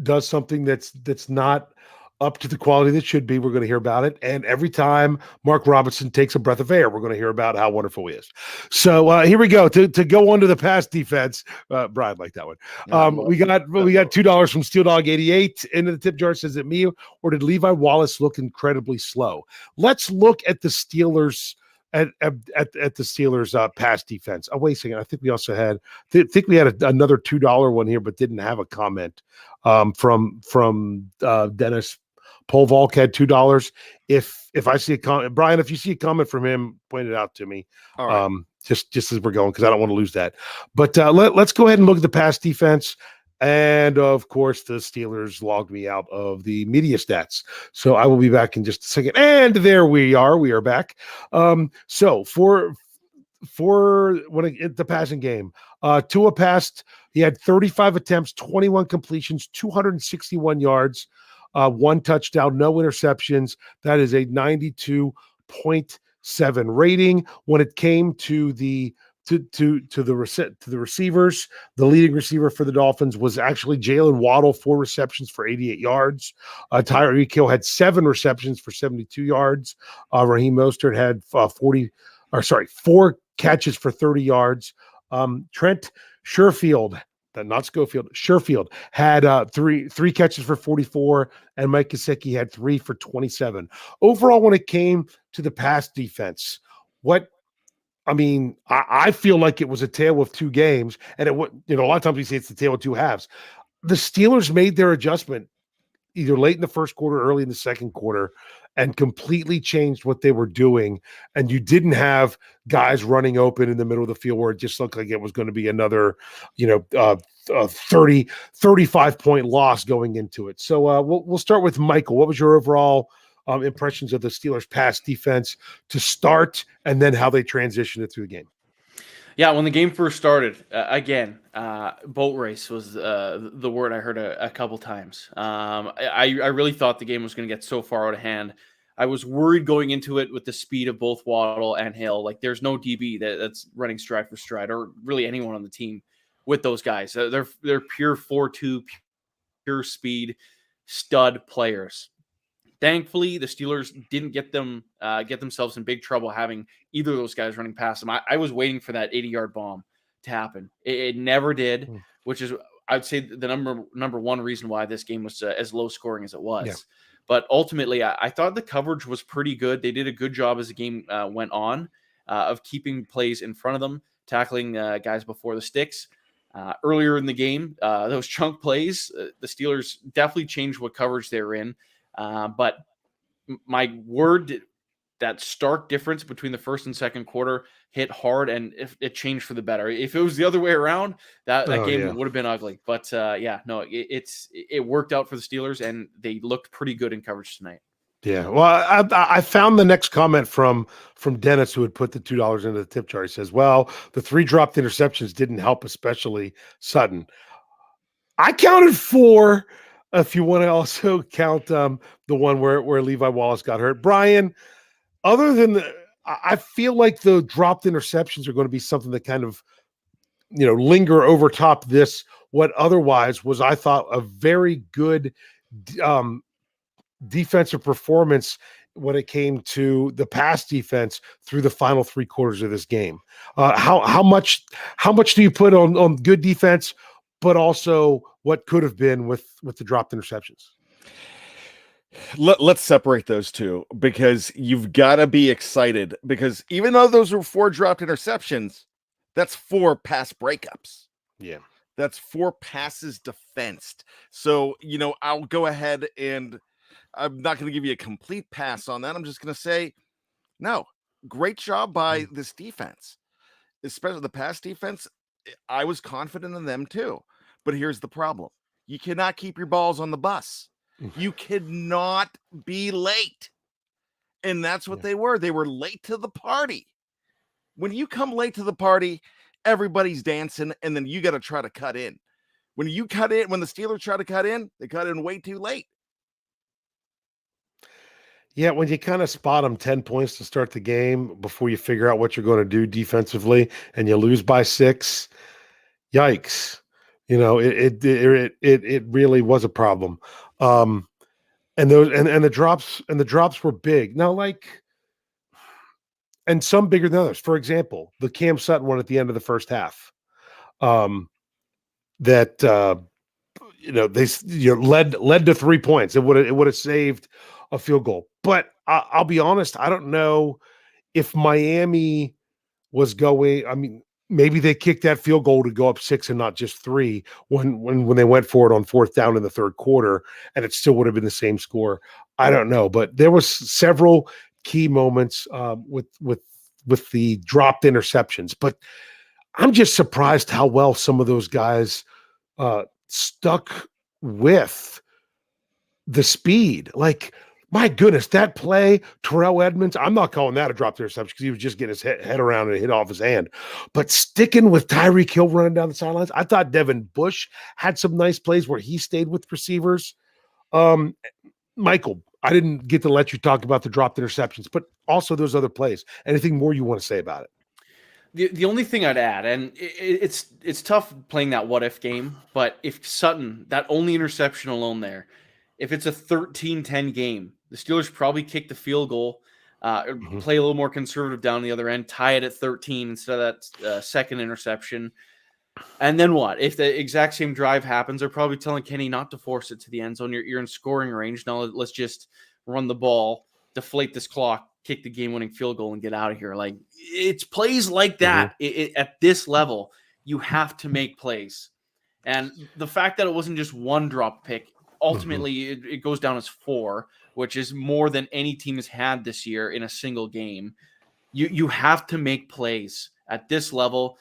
S1: does something that's not up to the quality that should be, we're going to hear about it. And every time Mark Robinson takes a breath of air, we're going to hear about how wonderful he is. So here we go to go on to the pass defense. Brian liked that one. We got $2 from Steel Dog 88 into the tip jar. Says it me or did Levi Wallace look incredibly slow? Let's look at the Steelers. At the Steelers pass defense. Oh, wait a second. I think we also had another $2 one here, but didn't have a comment from Dennis Polvalk had $2. If I see a comment, Brian, if you see a comment from him, point it out to me.
S2: All right.
S1: Just as we're going, because I don't want to lose that. But let's go ahead and look at the pass defense. And of course, the Steelers logged me out of the media stats. So I will be back in just a second. And there we are. We are back. So for the passing game, Tua passed. He had 35 attempts, 21 completions, 261 yards, 1 touchdown, no interceptions. That is a 92.7 rating. When it came to the receivers, the leading receiver for the Dolphins was actually Jalen Waddle, 4 receptions for 88 yards. Tyreek Hill had 7 receptions for 72 yards. Raheem Mostert had 4 catches for 30 yards. Trent Schofield, not Schofield, Schofield had three catches for 44, and Mike Gesicki had 3 for 27. Overall, when it came to the pass defense, I feel like it was a tale of 2 games, and a lot of times we say it's the tale of 2 halves. The Steelers made their adjustment either late in the first quarter, early in the second quarter, and completely changed what they were doing. And you didn't have guys running open in the middle of the field where it just looked like it was going to be another, 35-point loss going into it. So we'll start with Michael. What was your overall impressions of the Steelers pass defense to start, and then how they transitioned it through the game?
S3: Yeah, when the game first started, boat race was the word I heard a couple times. I really thought the game was going to get so far out of hand. I was worried going into it with the speed of both Waddle and Hill. Like, there's no DB that's running stride for stride, or really anyone on the team with those guys. They're pure 4-2, pure speed, stud players. Thankfully, the Steelers didn't get themselves in big trouble having either of those guys running past them. I was waiting for that 80-yard bomb to happen. It never did, which is, I'd say, the number one reason why this game was as low scoring as it was. Yeah. But ultimately, I thought the coverage was pretty good. They did a good job as the game went on of keeping plays in front of them, tackling guys before the sticks. Earlier in the game, those chunk plays, the Steelers definitely changed what coverage they were in. But my word, that stark difference between the first and second quarter hit hard, and if it changed for the better. If it was the other way around, that game would have been ugly. But it worked out for the Steelers, and they looked pretty good in coverage tonight.
S1: Yeah, well, I found the next comment from Dennis, who had put the $2 into the tip jar. He says, "Well, the 3 dropped interceptions didn't help, especially Sutton." I counted 4. If you want to also count the one where Levi Wallace got hurt. Brian, other than I feel like the dropped interceptions are going to be something that kind of, linger over top this, what otherwise was, I thought, a very good defensive performance when it came to the pass defense through the final 3 quarters of this game. How much do you put on good defense? but also what could have been with the dropped interceptions.
S2: Let's separate those two, because you've got to be excited, because even though those were 4 dropped interceptions, that's 4 pass breakups.
S1: Yeah.
S2: That's 4 passes defensed. So, I'll go ahead, and I'm not going to give you a complete pass on that. I'm just going to say, no, great job by this defense, especially the pass defense. I was confident in them too. But here's the problem. You cannot keep your balls on the bus. You cannot be late. And that's what they were. They were late to the party. When you come late to the party, everybody's dancing, and then you got to try to cut in. When the Steelers try to cut in, they cut in way too late.
S1: Yeah, when you kind of spot them 10 points to start the game before you figure out what you're going to do defensively, and you lose by 6, yikes. It really was a problem. And the drops were big. Now, and some bigger than others. For example, the Cam Sutton one at the end of the first half. They led to 3 points. It would have saved a field goal. But I'll be honest, I don't know if Miami was going. I mean, maybe they kicked that field goal to go up 6 and not just 3 when they went for it on 4th down in the third quarter, and it still would have been the same score. I don't know, but there was several key moments with the dropped interceptions. But I'm just surprised how well some of those guys stuck with the speed. Like, my goodness, that play, Terrell Edmonds, I'm not calling that a dropped interception because he was just getting his head around and hit off his hand. But sticking with Tyreek Hill running down the sidelines, I thought Devin Bush had some nice plays where he stayed with receivers. Michael, I didn't get to let you talk about the dropped interceptions, but also those other plays. Anything more you want to say about it?
S3: The only thing I'd add, and it's tough playing that what if game, but if Sutton, that only interception alone there, if it's a 13-10 game, the Steelers probably kick the field goal, play a little more conservative down the other end, tie it at 13 instead of that second interception. And then what? If the exact same drive happens, they're probably telling Kenny not to force it to the end zone. You're in scoring range. Now let's just run the ball, deflate this clock, kick the game-winning field goal, and get out of here. Like, it's plays like that. At this level, you have to make plays. And the fact that it wasn't just one drop pick, ultimately it goes down as 4, which is more than any team has had this year in a single game. You have to make plays at this level.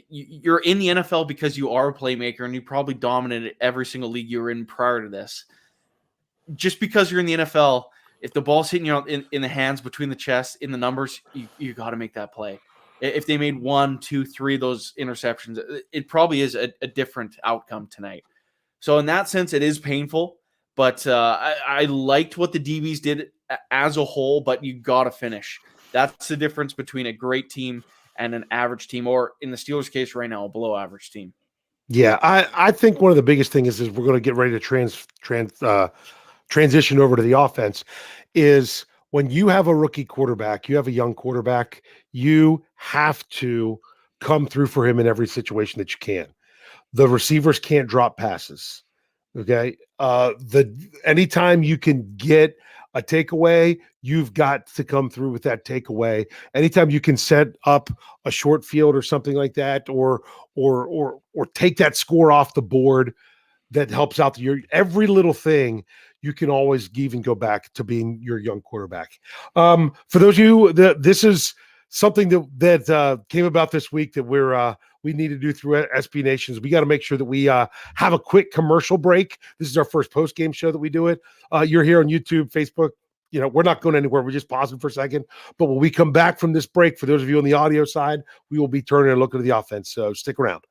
S3: You're in the NFL because you are a playmaker, and you probably dominated every single league you were in prior to this. Just because you're in the NFL, if the ball's hitting you in the hands, between the chest, in the numbers, you got to make that play. If they made 1, 2, 3 of those interceptions, it probably is a different outcome tonight. So in that sense, it is painful, but I liked what the DBs did as a whole, but you got to finish. That's the difference between a great team and an average team, or in the Steelers' case right now, a below average team.
S1: Yeah, I think one of the biggest things is we're going to get ready to transition over to the offense, is when you have a rookie quarterback, you have a young quarterback, you have to come through for him in every situation that you can. The receivers can't drop passes. Okay. Anytime you can get a takeaway, you've got to come through with that takeaway. Anytime you can set up a short field or something like that, or take that score off the board that helps out every little thing, you can always even go back to being your young quarterback. For those of you this is something that came about this week that we need to do through SB Nations. We got to make sure that we have a quick commercial break. This is our first post-game show that we do it. You're here on YouTube, Facebook. We're not going anywhere. We're just pausing for a second. But when we come back from this break, for those of you on the audio side, we will be turning and looking at the offense. So stick around.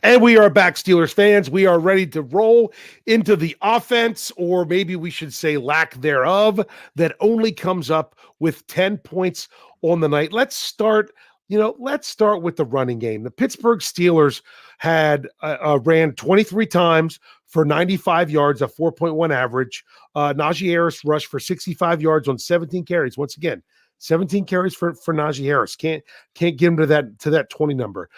S1: And we are back, Steelers fans. We are ready to roll into the offense, or maybe we should say lack thereof, that only comes up with 10 points on the night. Let's start with the running game. The Pittsburgh Steelers ran 23 times for 95 yards, a 4.1 average. Najee Harris rushed for 65 yards on 17 carries. Once again, 17 carries for Najee Harris. Can't get him to that 20 number.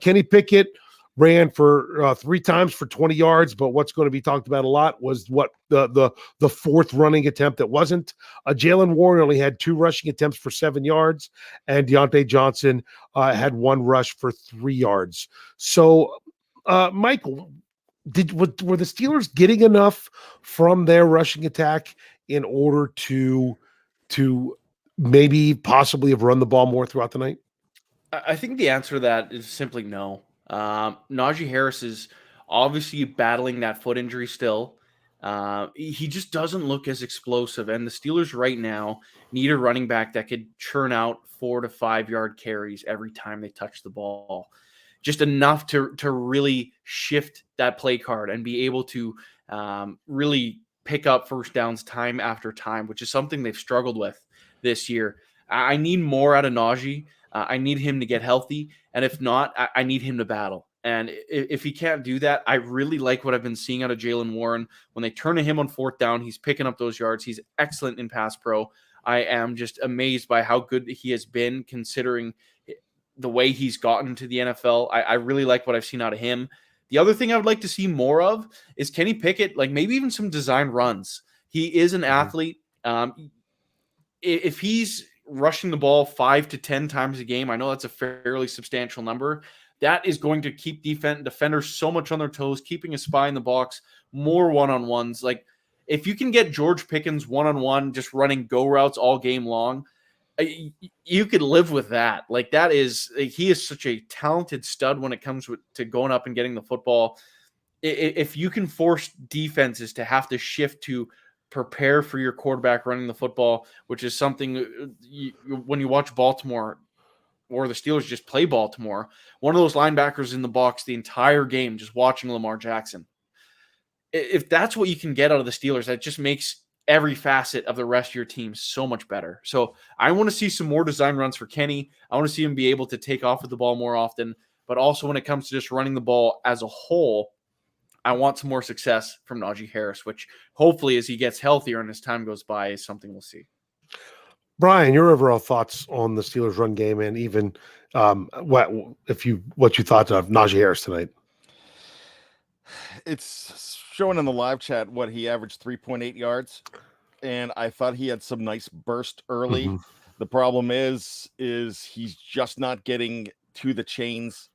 S1: Kenny Pickett ran for 3 times for 20 yards, but what's going to be talked about a lot was what the fourth running attempt that wasn't. Jalen Warren only had 2 rushing attempts for 7 yards, and Deontay Johnson had 1 rush for 3 yards. So, Michael, were the Steelers getting enough from their rushing attack in order to maybe possibly have run the ball more throughout the night?
S3: I think the answer to that is simply no. Najee Harris is obviously battling that foot injury still. He just doesn't look as explosive, and the Steelers right now need a running back that could churn out 4 to 5 yard carries every time they touch the ball. Just enough to really shift that play card and be able to really pick up first downs time after time, which is something they've struggled with this year. I need more out of Najee. I need him to get healthy. And if not, I need him to battle. And if he can't do that, I really like what I've been seeing out of Jalen Warren. When they turn to him on 4th down, he's picking up those yards. He's excellent in pass pro. I am just amazed by how good he has been considering the way he's gotten to the NFL. I really like what I've seen out of him. The other thing I would like to see more of is Kenny Pickett, like maybe even some design runs. He is an athlete. If he's rushing the ball 5 to 10 times a game, I know that's a fairly substantial number. That is going to keep defenders so much on their toes, keeping a spy in the box, more one-on-ones. Like if you can get George Pickens one-on-one, just running go routes all game long, you could live with that. Like he is such a talented stud when it comes to going up and getting the football. If you can force defenses to have to shift to prepare for your quarterback running the football, which is something when you watch Baltimore or the Steelers just play Baltimore, one of those linebackers in the box the entire game just watching Lamar Jackson. If that's what you can get out of the Steelers, that just makes every facet of the rest of your team so much better. So I want to see some more design runs for Kenny. I want to see him be able to take off with the ball more often, but also when it comes to just running the ball as a whole, I want some more success from Najee Harris, which hopefully as he gets healthier and as time goes by is something we'll see.
S1: Brian, your overall thoughts on the Steelers run game and even what you thought of Najee Harris tonight?
S2: It's showing in the live chat what he averaged 3.8 yards, and I thought he had some nice burst early. Mm-hmm. The problem is he's just not getting to the chains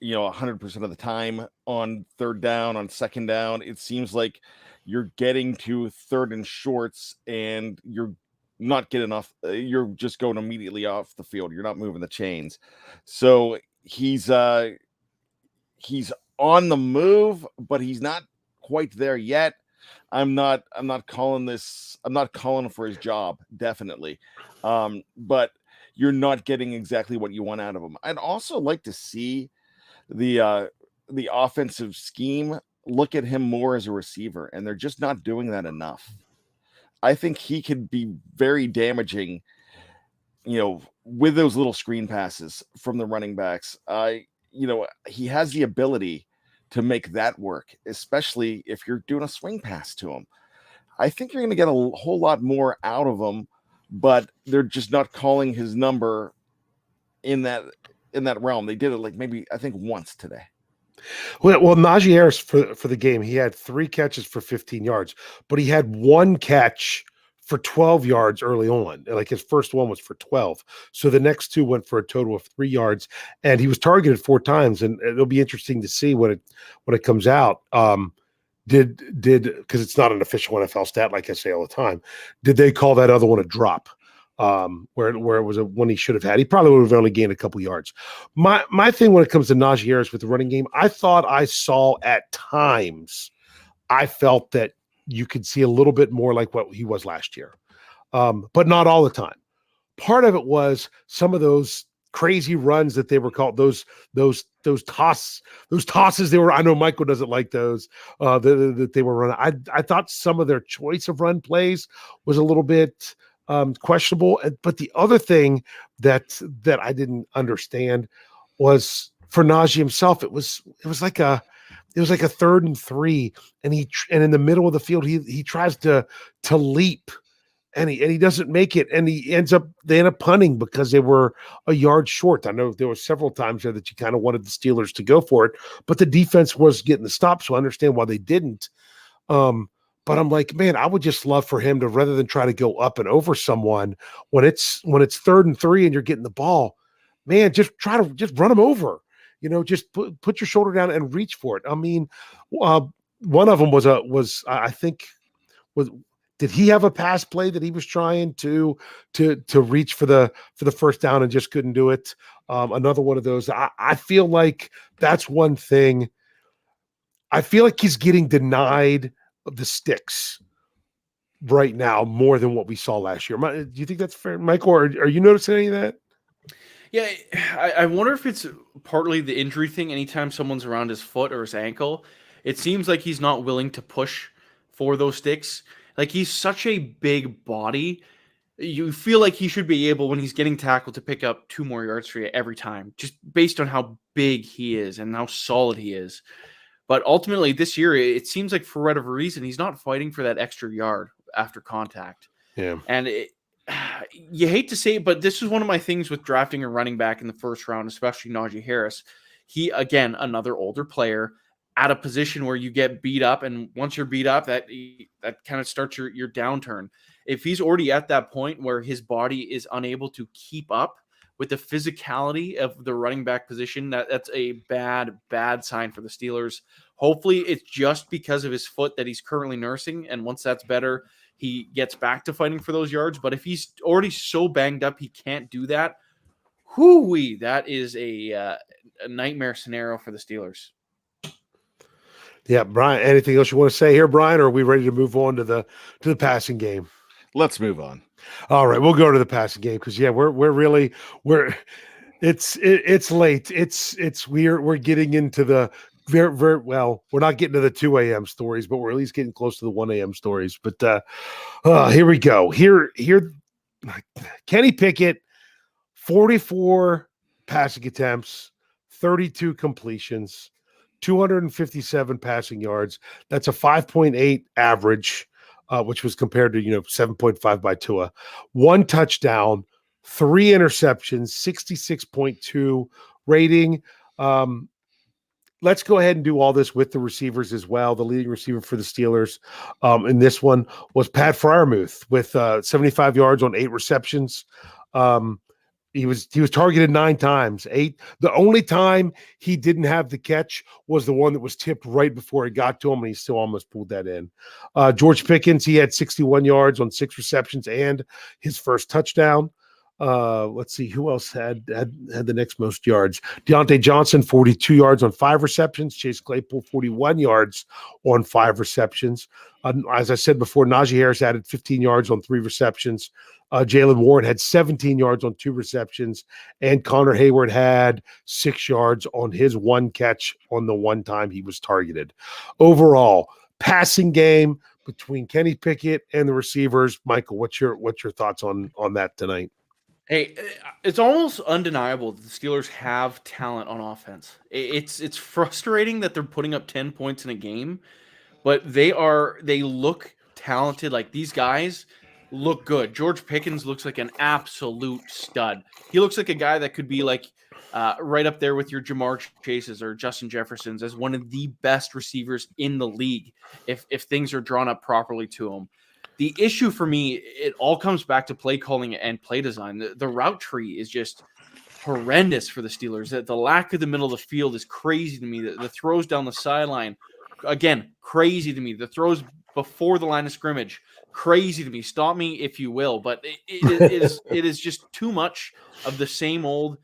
S2: 100% of the time on 3rd down, on 2nd down. It seems like you're getting to 3rd and shorts and you're not getting off. You're just going immediately off the field. You're not moving the chains. So he's on the move, but he's not quite there yet. I'm not calling this. I'm not calling for his job, definitely. But you're not getting exactly what you want out of him. I'd also like to see the offensive scheme look at him more as a receiver, and they're just not doing that enough. I think he could be very damaging, with those little screen passes from the running backs. He has the ability to make that work, especially if you're doing a swing pass to him. I think you're going to get a whole lot more out of him, but they're just not calling his number in that realm. They did it maybe I think once today.
S1: Well, Najee Harris for the game, he had 3 catches for 15 yards, but he had 1 catch for 12 yards early on. Like his first one was for 12. So the next 2 went for a total of 3 yards, and he was targeted 4 times. And it'll be interesting to see when it comes out. Did because it's not an official NFL stat, like I say all the time. Did they call that other one a drop? Where it was one he should have had. He probably would have only gained a couple yards. My thing when it comes to Najee Harris with the running game, I thought I saw at times, I felt that you could see a little bit more like what he was last year, but not all the time. Part of it was some of those crazy runs that they were called, those tosses they were. I know Michael doesn't like those that they were running. I thought some of their choice of run plays was a little bit questionable. But the other thing that I didn't understand was for Najee himself, it was like a 3rd and 3, and in the middle of the field he tries to leap and he doesn't make it, and they end up punting because they were a yard short. I know there were several times there that you kind of wanted the Steelers to go for it, but the defense was getting the stop, so I understand why they didn't. But I'm like, man, I would just love for him to, rather than try to go up and over someone when it's 3rd and 3 and you're getting the ball, man, just run him over. Just put your shoulder down and reach for it. I mean, one of them was I think was. Did he have a pass play that he was trying to reach for the first down and just couldn't do it? Another one of those. I feel like that's one thing. I feel like he's getting denied the sticks right now more than what we saw last year. Do you think that's fair, Michael? Or are you noticing any of that?
S3: Yeah, I wonder if it's partly the injury thing. Anytime someone's around his foot or his ankle, it seems like he's not willing to push for those sticks. Like, he's such a big body. You feel like he should be able, when he's getting tackled, to pick up 2 more yards for you every time, just based on how big he is and how solid he is. But ultimately, this year, it seems like for whatever reason, he's not fighting for that extra yard after contact.
S1: Yeah.
S3: And you hate to say it, but this is one of my things with drafting a running back in the first round, especially Najee Harris. He, again, another older player, at a position where you get beat up, and once you're beat up, that kind of starts your downturn. If he's already at that point where his body is unable to keep up with the physicality of the running back position, that's a bad sign for the Steelers. Hopefully it's just because of his foot that he's currently nursing, and once that's better, he gets back to fighting for those yards. But if he's already so banged up he can't do that, that is a nightmare scenario for the Steelers.
S1: Yeah, Brian, anything else you want to say here, Brian, or are we ready to move on to the passing game?
S2: Let's move on.
S1: All right, we'll go to the passing game because it's late. We're getting into the very well. We're not getting to the 2 a.m. stories, but we're at least getting close to the 1 a.m. stories. But here we go. Here, Kenny Pickett, 44 passing attempts, 32 completions, 257 passing yards. That's a 5.8 average, which was compared to 7.5 by Tua. 1 touchdown, 3 interceptions, 66.2 rating. Let's go ahead and do all this with the receivers as well. The leading receiver for the Steelers in this one was Pat Freiermuth with 75 yards on 8 receptions. He was targeted 9 times. 8. The only time he didn't have the catch was the one that was tipped right before it got to him, and he still almost pulled that in. George Pickens, he had 61 yards on 6 receptions and his first touchdown. Let's see who else had the next most yards. Deontay Johnson, 42 yards on 5 receptions. Chase Claypool, 41 yards on 5 receptions. As I said before, Najee Harris added 15 yards on 3 receptions. Jaylen Warren had 17 yards on 2 receptions, and Connor Hayward had 6 yards on his 1 catch on the 1 time he was targeted. Overall, passing game between Kenny Pickett and the receivers. Michael, what's your thoughts on that tonight?
S3: Hey, it's almost undeniable that the Steelers have talent on offense. It's frustrating that they're putting up 10 points in a game, but they look talented. Like, these guys look good. George Pickens looks like an absolute stud. He looks like a guy that could be like right up there with your Jamar Chases or Justin Jeffersons as one of the best receivers in the league if things are drawn up properly to him. The issue for me, it all comes back to play calling and play design. The route tree is just horrendous for the Steelers. The lack of the middle of the field is crazy to me. The throws down the sideline, again, crazy to me. The throws before the line of scrimmage, crazy to me. Stop me if you will, but it is just too much of the same old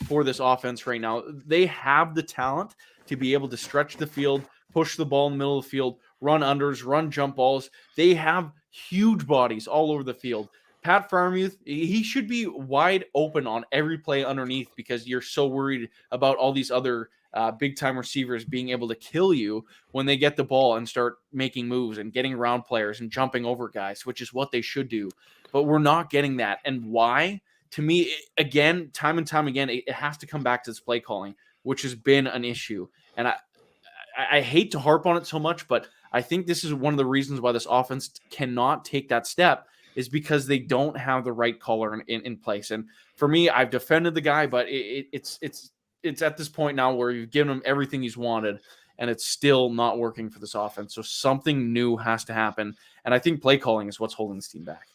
S3: for this offense right now. They have the talent to be able to stretch the field, push the ball in the middle of the field, run unders, run jump balls. They have huge bodies all over the field. Pat Freiermuth, he should be wide open on every play underneath because you're so worried about all these other big-time receivers being able to kill you when they get the ball and start making moves and getting around players and jumping over guys, which is what they should do. But we're not getting that. And why? To me, again, time and time again, it has to come back to this play calling, which has been an issue. And I hate to harp on it so much, but I think this is one of the reasons why this offense cannot take that step, is because they don't have the right caller in place. And for me, I've defended the guy, but it's at this point now where you've given him everything he's wanted, and it's still not working for this offense. So something new has to happen. And I think play calling is what's holding this team back.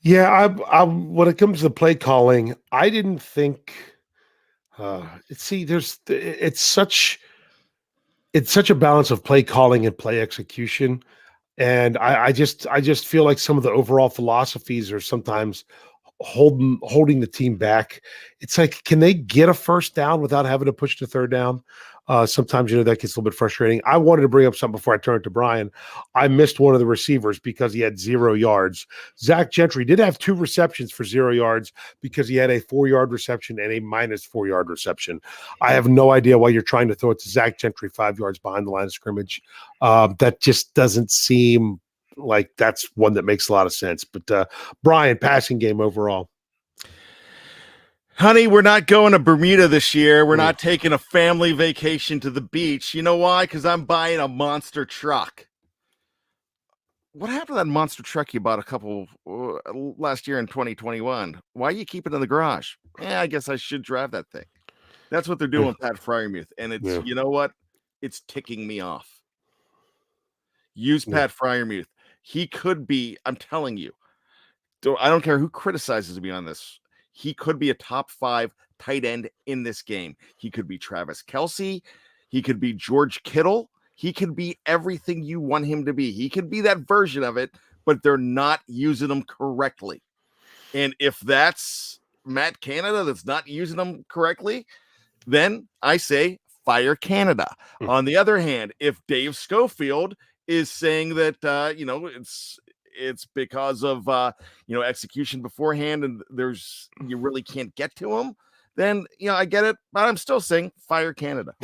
S1: Yeah, I when it comes to play calling, I didn't think. It's such a balance of play calling and play execution, and I just feel like some of the overall philosophies are sometimes holding the team back. It's like, can they get a first down without having to push to third down? Sometimes, that gets a little bit frustrating. I wanted to bring up something before I turn it to Bryan. I missed one of the receivers because he had 0 yards. Zach Gentry did have 2 receptions for 0 yards because he had a 4-yard reception and a minus 4-yard reception. I have no idea why you're trying to throw it to Zach Gentry 5 yards behind the line of scrimmage. That just doesn't seem like that's one that makes a lot of sense. But Bryan, passing game overall.
S2: Honey, we're not going to Bermuda this year. We're not taking a family vacation to the beach. You know why? Because I'm buying a monster truck. What happened to that monster truck you bought last year in 2021? Why are you keeping it in the garage? I guess I should drive that thing. That's what they're doing with Pat Fryermuth. And it's, you know what? It's ticking me off. Use Pat Fryermuth. He could be, I'm telling you, I don't care who criticizes me on this. He could be a top 5 tight end in this game. He could be Travis Kelce. He could be George Kittle. He could be everything you want him to be. He could be that version of it, but they're not using him correctly. And if that's Matt Canada that's not using them correctly, then I say fire Canada. On the other hand, if Dave Schofield is saying that, it's because of execution beforehand, and you really can't get to him, then I get it, but I'm still saying fire Canada.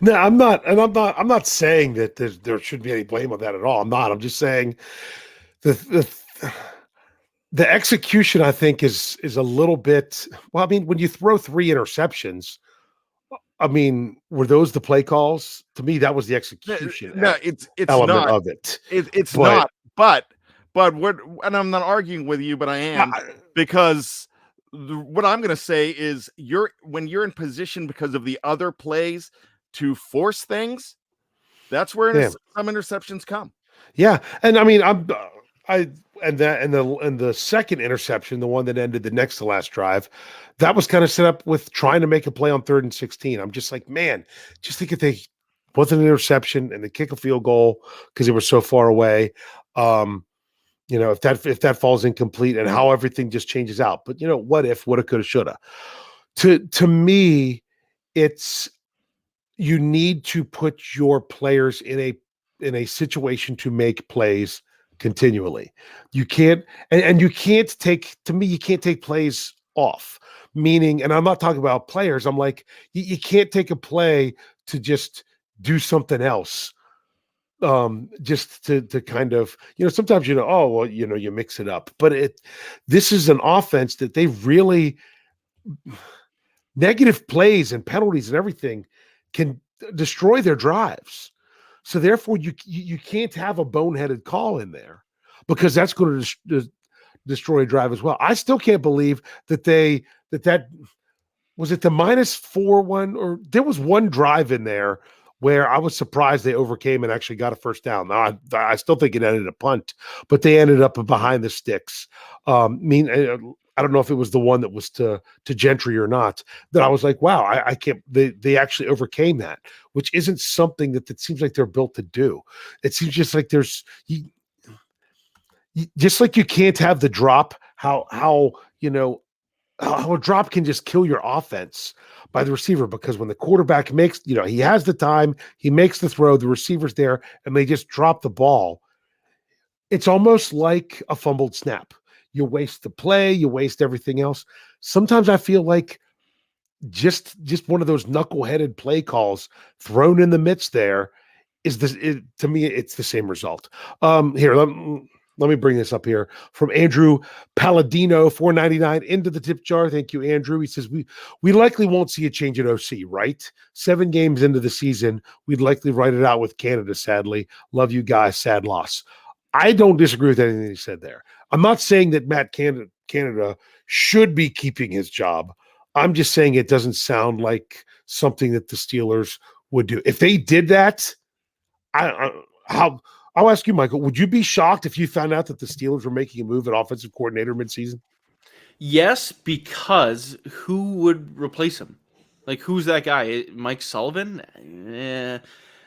S1: No, I'm not saying that there should be any blame on that at all. I'm just saying the execution, I think, is a little bit. Well, I mean, when you throw 3 interceptions, I mean, were those the play calls? To me, that was the execution.
S2: No, it's
S1: element
S2: not
S1: of it.
S2: It's not. But and I'm not arguing with you, but I am, because what I'm going to say is when you're in position because of the other plays to force things, that's where some interceptions come.
S1: Yeah, and I mean, the second interception, the one that ended the next to last drive, that was kind of set up with trying to make a play on 3rd and 16. I'm just like, man, just think if they wasn't an interception and they kick a field goal because they were so far away. If that falls incomplete and how everything just changes out. But what if, woulda, coulda, shoulda. To me, it's, you need to put your players in a situation to make plays continually. You can't, and you can't take, to me, you can't take plays off. Meaning, and I'm not talking about players, I'm like, you can't take a play to just do something else. Just to kind of, sometimes, you mix it up, but this is an offense that they really, negative plays and penalties and everything can destroy their drives. So therefore you can't have a boneheaded call in there, because that's going to destroy a drive as well. I still can't believe that that was it the -4-1, or there was one drive in there where I was surprised they overcame and actually got a first down. Now, I still think it ended a punt, but they ended up behind the sticks. I don't know if it was the one that was to Gentry or not, that I was like, wow, I can't, they actually overcame that, which isn't something that seems like they're built to do. It seems just like just like you can't have the drop, how a drop can just kill your offense by the receiver, because when the quarterback makes, he has the time, he makes the throw, the receiver's there, and they just drop the ball. It's almost like a fumbled snap. You waste the play, you waste everything else. Sometimes I feel like just one of those knuckleheaded play calls thrown in the midst there to me, it's the same result. Here, let let me bring this up here from Andrew Palladino, $4.99 into the tip jar. Thank you, Andrew. He says, we likely won't see a change in OC, right? 7 games into the season, we'd likely write it out with Canada, sadly. Love you guys. Sad loss. I don't disagree with anything he said there. I'm not saying that Matt Canada should be keeping his job. I'm just saying it doesn't sound like something that the Steelers would do. If they did that, I'll ask you, Michael, would you be shocked if you found out that the Steelers were making a move at offensive coordinator midseason?
S3: Yes, because who would replace him? Like, who's that guy? Mike Sullivan?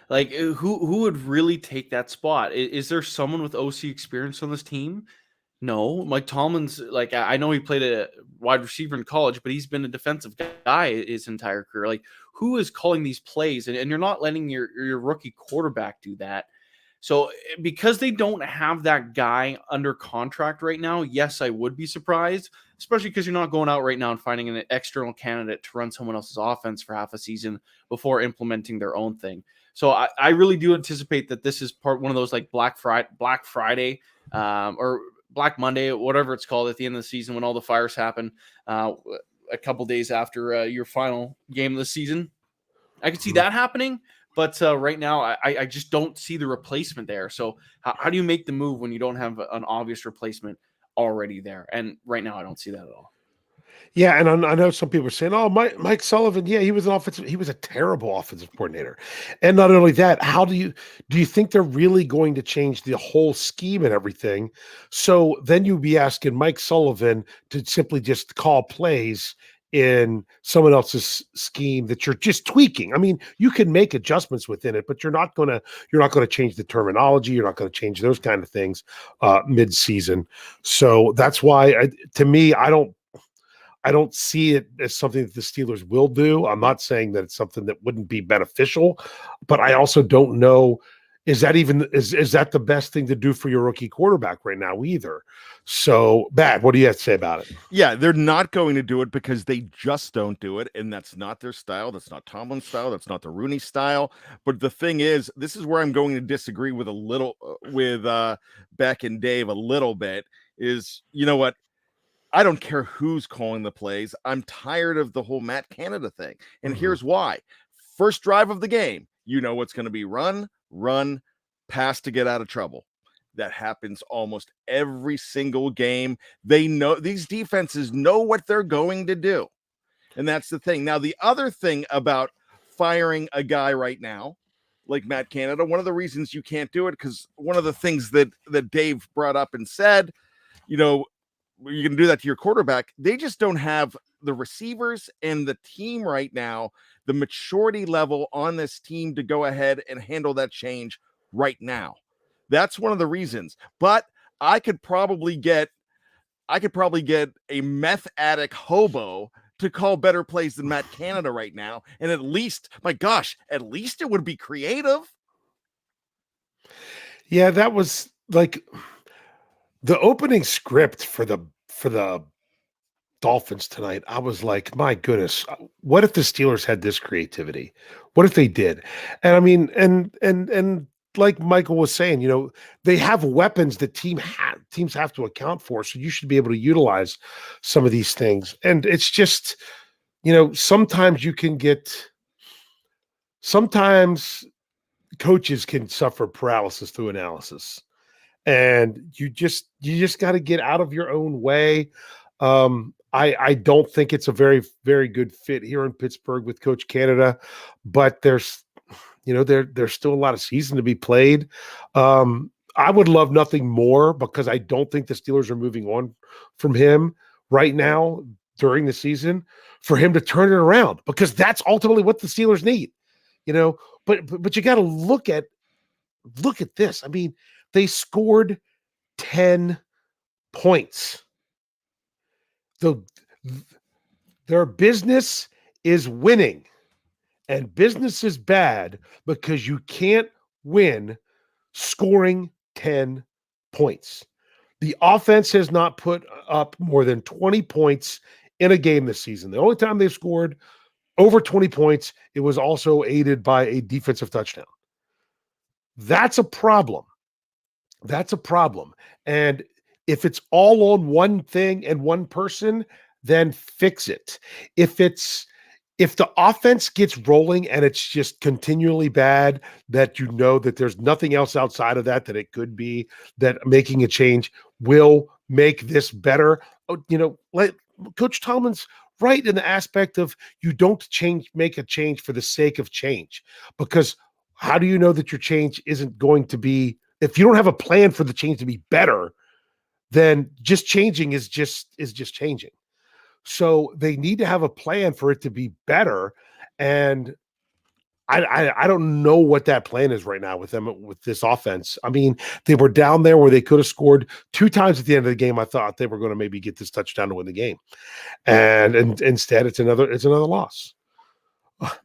S3: Like, who would really take that spot? Is there someone with OC experience on this team? No. Mike Tomlin's, like, I know he played a wide receiver in college, but he's been a defensive guy his entire career. Like, who is calling these plays? And you're not letting your rookie quarterback do that. So because they don't have that guy under contract right now, yes, I would be surprised, especially because you're not going out right now and finding an external candidate to run someone else's offense for half a season before implementing their own thing. So I really do anticipate that this is one of those like Black Friday or Black Monday, whatever it's called at the end of the season when all the fires happen a couple days after your final game of the season. I could see that happening. But right now, I just don't see the replacement there. So how do you make the move when you don't have an obvious replacement already there? And right now, I don't see that at all.
S1: Yeah, and I know some people are saying, "Oh, Mike Sullivan, yeah, he was a terrible offensive coordinator." And not only that, do you think they're really going to change the whole scheme and everything? So then you'd be asking Mike Sullivan to simply just call plays in someone else's scheme that you're just tweaking. I mean, you can make adjustments within it, but you're not going to change the terminology. You're not going to change those kind of things mid-season. So that's why, to me, I don't see it as something that the Steelers will do. I'm not saying that it's something that wouldn't be beneficial, but I also don't know, is that the best thing to do for your rookie quarterback right now either? So, Matt, what do you have to say about it?
S2: Yeah, they're not going to do it because they just don't do it, and that's not their style. That's not Tomlin's style. That's not the Rooney style. But the thing is, this is where I'm going to disagree with Beck and Dave a little bit, is, you know what? I don't care who's calling the plays. I'm tired of the whole Matt Canada thing. And here's why. First drive of the game, you know what's going to be run, pass to get out of trouble. That happens almost every single game. They know, these defenses know what they're going to do. And that's the thing. Now, the other thing about firing a guy right now, like Matt Canada, one of the reasons you can't do it, because one of the things that Dave brought up and said, you know, you can do that to your quarterback. They just don't have the receivers and the team right now, the maturity level on this team to go ahead and handle that change right now. That's one of the reasons. But I could probably get a meth addict hobo to call better plays than Matt Canada right now. And at least, my gosh, at least it would be creative.
S1: Yeah, that was like the opening script for the Dolphins tonight. I was like, my goodness, what if the Steelers had this creativity? What if they did? And I mean, and like Michael was saying, you know, they have weapons that teams have to account for. So you should be able to utilize some of these things. And it's just, you know, sometimes coaches can suffer paralysis through analysis. And you just got to get out of your own way. I don't think it's a very, very good fit here in Pittsburgh with Coach Canada, but there's still a lot of season to be played. I would love nothing more, because I don't think the Steelers are moving on from him right now during the season, for him to turn it around, because that's ultimately what the Steelers need, you know. But you got to look at this. I mean, they scored 10 points. Their business is winning, and business is bad because you can't win scoring 10 points. The offense has not put up more than 20 points in a game this season. The only time they've scored over 20 points, it was also aided by a defensive touchdown. That's a problem. That's a problem. And if it's all on one thing and one person, then fix it. If the offense gets rolling and it's just continually bad, that you know that there's nothing else outside of that it could be, that making a change will make this better. Like Coach Tomlin's right in the aspect of you don't make a change for the sake of change, because how do you know that your change isn't going to be, if you don't have a plan for the change to be better, then just changing is just changing. So they need to have a plan for it to be better. And I don't know what that plan is right now with them, with this offense. I mean, they were down there where they could have scored 2 times at the end of the game. I thought they were going to maybe get this touchdown to win the game. And instead it's another loss.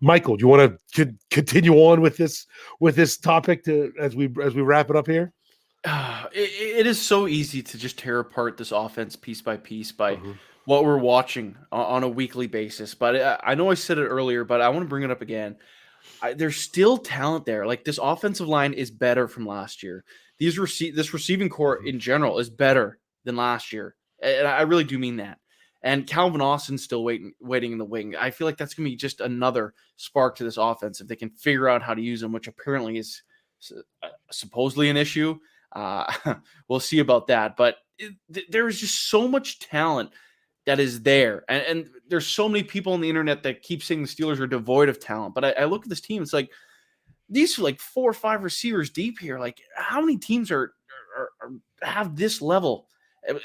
S1: Michael, do you want to continue on with this topic as we wrap it up here?
S3: It is so easy to just tear apart this offense piece by piece by what we're watching on a weekly basis. But I know I said it earlier, but I want to bring it up again. There's still talent there. Like, this offensive line is better from last year. This receiving core in general is better than last year. And I really do mean that. And Calvin Austin's still waiting in the wing. I feel like that's going to be just another spark to this offense if they can figure out how to use him, which apparently is supposedly an issue. We'll see about that. But there is just so much talent that is there. And there's so many people on the internet that keep saying the Steelers are devoid of talent. But I look at this team, it's like these are like 4 or 5 receivers deep here. Like, how many teams have this level?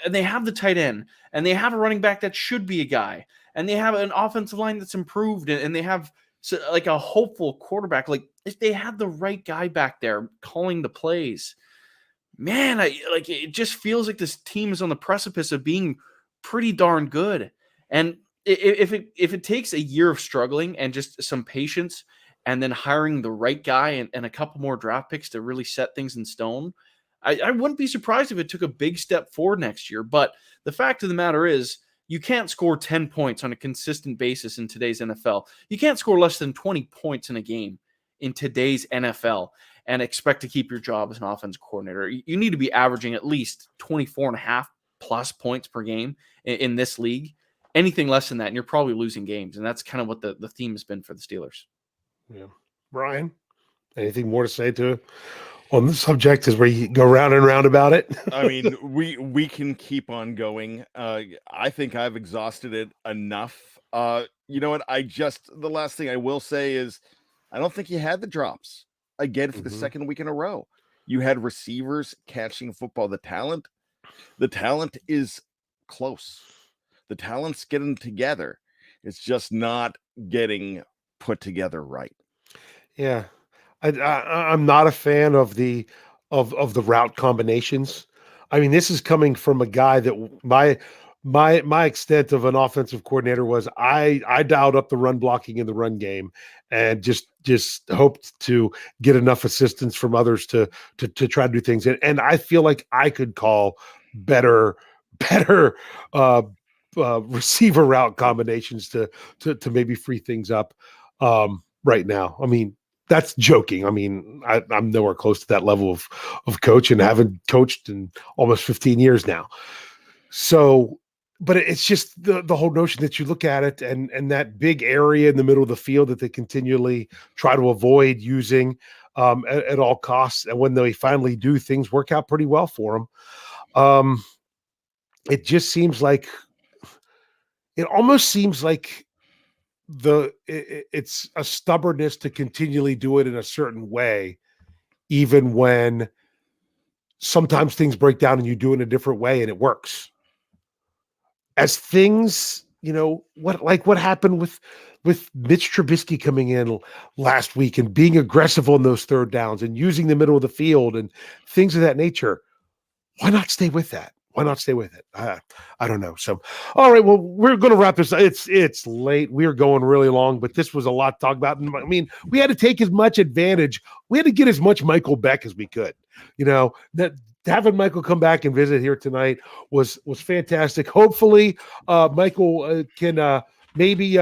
S3: And they have the tight end, and they have a running back that should be a guy, and they have an offensive line that's improved, and they have like a hopeful quarterback. Like, if they had the right guy back there calling the plays, man, it just feels like this team is on the precipice of being pretty darn good. And if it takes a year of struggling and just some patience, and then hiring the right guy and a couple more draft picks to really set things in stone, I wouldn't be surprised if it took a big step forward next year. But the fact of the matter is, you can't score 10 points on a consistent basis in today's NFL. You can't score less than 20 points in a game in today's NFL and expect to keep your job as an offensive coordinator. You need to be averaging at least 24.5 plus points per game in this league. Anything less than that, and you're probably losing games. And that's kind of what the theme has been for the Steelers.
S1: Yeah. Bryan, anything more to say on the subject as we go round and round about it?
S2: I mean, we can keep on going. I think I've exhausted it enough. You know what? The last thing I will say is, I don't think you had the drops again for the second week in a row. You had receivers catching football. The talent is close. The talent's getting together. It's just not getting put together right.
S1: Yeah. I'm not a fan of the route combinations. I mean, this is coming from a guy that my extent of an offensive coordinator was I dialed up the run blocking in the run game and just hoped to get enough assistance from others to try to do things. And I feel like I could call better receiver route combinations to maybe free things up right now. I mean, that's joking. I mean, I'm nowhere close to that level of coach, and haven't coached in almost 15 years now. So, but it's just the whole notion that you look at it and that big area in the middle of the field that they continually try to avoid using at all costs. And when they finally do, things work out pretty well for them. It just seems like, it almost seems like it's a stubbornness to continually do it in a certain way, even when sometimes things break down and you do it in a different way and it works. As things, what happened with Mitch Trubisky coming in last week and being aggressive on those third downs and using the middle of the field and things of that nature. Why not stay with that? Why not stay with it? I don't know. So, all right. Well, we're going to wrap this. It's late. We're going really long, but this was a lot to talk about. And I mean, we had to take as much advantage. We had to get as much Michael Beck as we could. That having Michael come back and visit here tonight was fantastic. Hopefully, Michael can maybe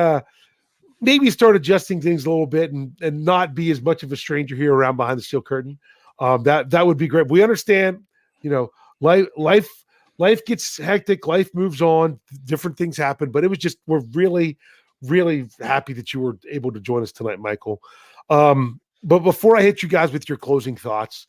S1: start adjusting things a little bit and not be as much of a stranger here around behind the steel curtain. That would be great. We understand life gets hectic, life moves on, different things happen, but it was just, we're really, really happy that you were able to join us tonight, Michael. But before I hit you guys with your closing thoughts,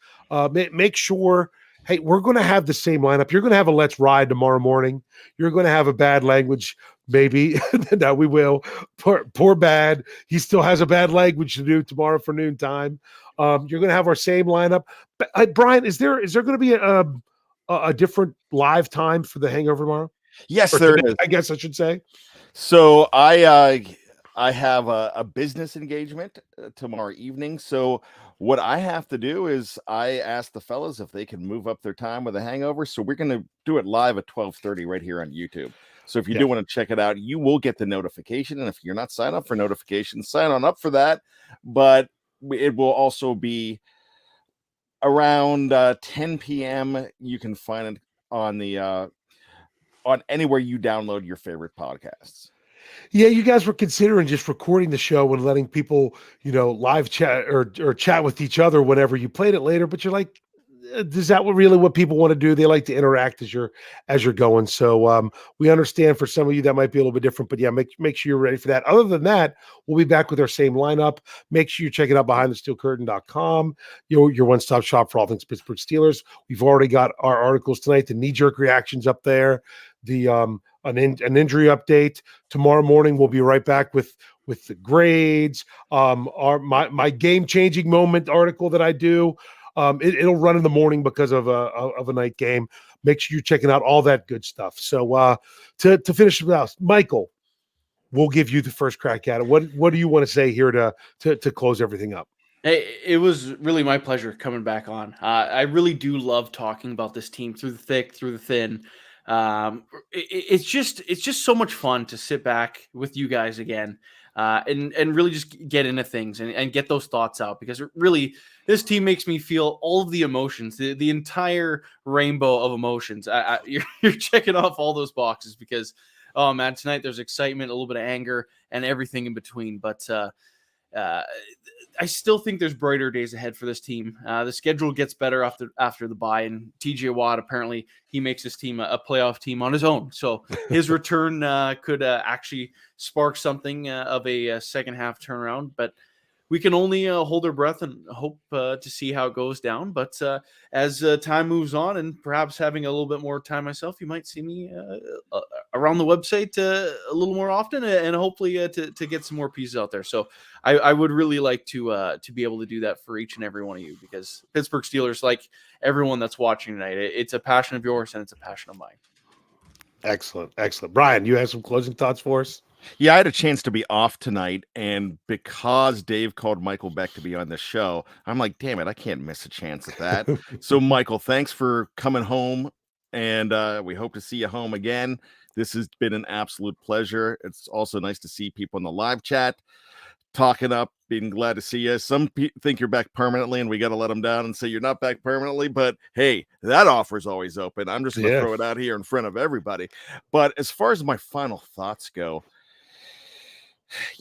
S1: make sure, hey, we're going to have the same lineup. You're going to have a Let's Ride tomorrow morning. You're going to have a bad language, maybe. No, we will. Poor bad. He still has a bad language to do tomorrow for noontime. You're going to have our same lineup. But, Bryan, is there going to be a different live time for the Hangover tomorrow?
S2: Yes,
S1: or
S2: there
S1: today,
S2: is.
S1: I guess I should say.
S2: So I have a business engagement tomorrow evening. So what I have to do is I asked the fellas if they can move up their time with a Hangover. So we're going to do it live at 12:30 right here on YouTube. So if you do want to check it out, you will get the notification. And if you're not signed up for notifications, sign on up for that. But it will also be around 10 p.m. You can find it on the on anywhere you download your favorite podcasts.
S1: Yeah, you guys were considering just recording the show and letting people, live chat or chat with each other whenever you played it later. But you're like, is that what people want to do? They like to interact as you're going. So we understand for some of you that might be a little bit different. But yeah, make sure you're ready for that. Other than that, we'll be back with our same lineup. Make sure you check it out behindthesteelcurtain.com. Your one-stop shop for all things Pittsburgh Steelers. We've already got our articles tonight, the knee-jerk reactions up there, the an injury update. Tomorrow morning we'll be right back with the grades. My game-changing moment article that I do. It'll run in the morning because of a night game. Make sure you're checking out all that good stuff. So to finish with us, Michael, we'll give you the first crack at it. What do you want to say here to close everything up?
S3: Hey, it was really my pleasure coming back on. I really do love talking about this team through the thick, through the thin. It's just so much fun to sit back with you guys again. And really just get into things and get those thoughts out, because really this team makes me feel all of the emotions, the entire rainbow of emotions. You're checking off all those boxes because, oh man, tonight there's excitement, a little bit of anger, and everything in between. But I still think there's brighter days ahead for this team. The schedule gets better after the bye, and TJ Watt, apparently he makes this team a playoff team on his own. So his return could actually spark something of a second half turnaround. But we can only hold our breath and hope to see how it goes down. But as time moves on, and perhaps having a little bit more time myself, you might see me around the website a little more often, and hopefully to get some more pieces out there. So I would really like to be able to do that for each and every one of you, because Pittsburgh Steelers, like everyone that's watching tonight, it's a passion of yours and it's a passion of mine.
S1: Excellent. Bryan, you have some closing thoughts for us?
S2: Yeah, I had a chance to be off tonight, and because Dave called Michael Beck to be on the show, I'm like, damn it, I can't miss a chance at that. So, Michael, thanks for coming home, and we hope to see you home again. This has been an absolute pleasure. It's also nice to see people in the live chat talking up, being glad to see you. Some think you're back permanently, and we got to let them down and say you're not back permanently. But hey, that offer is always open. I'm just going to throw it out here in front of everybody. But as far as my final thoughts go,